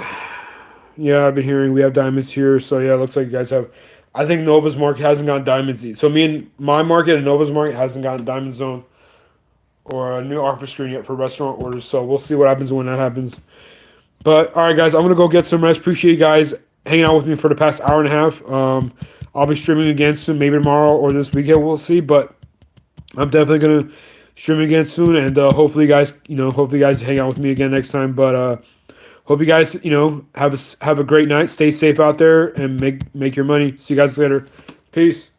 Yeah, I've been hearing we have diamonds here, so yeah, it looks like you guys have. I think Nova's market hasn't gotten diamonds yet. So me and my market and Nova's market hasn't gotten Diamond Zone or a new offer screen yet for restaurant orders. So we'll see what happens when that happens. But all right, guys, I'm gonna go get some rest. Appreciate you guys hanging out with me for the past hour and a half. I'll be streaming again soon, maybe tomorrow or this weekend. We'll see, but I'm definitely gonna stream again soon, and hopefully, you guys, hang out with me again next time. But hope you guys, have a great night. Stay safe out there and make your money. See you guys later. Peace.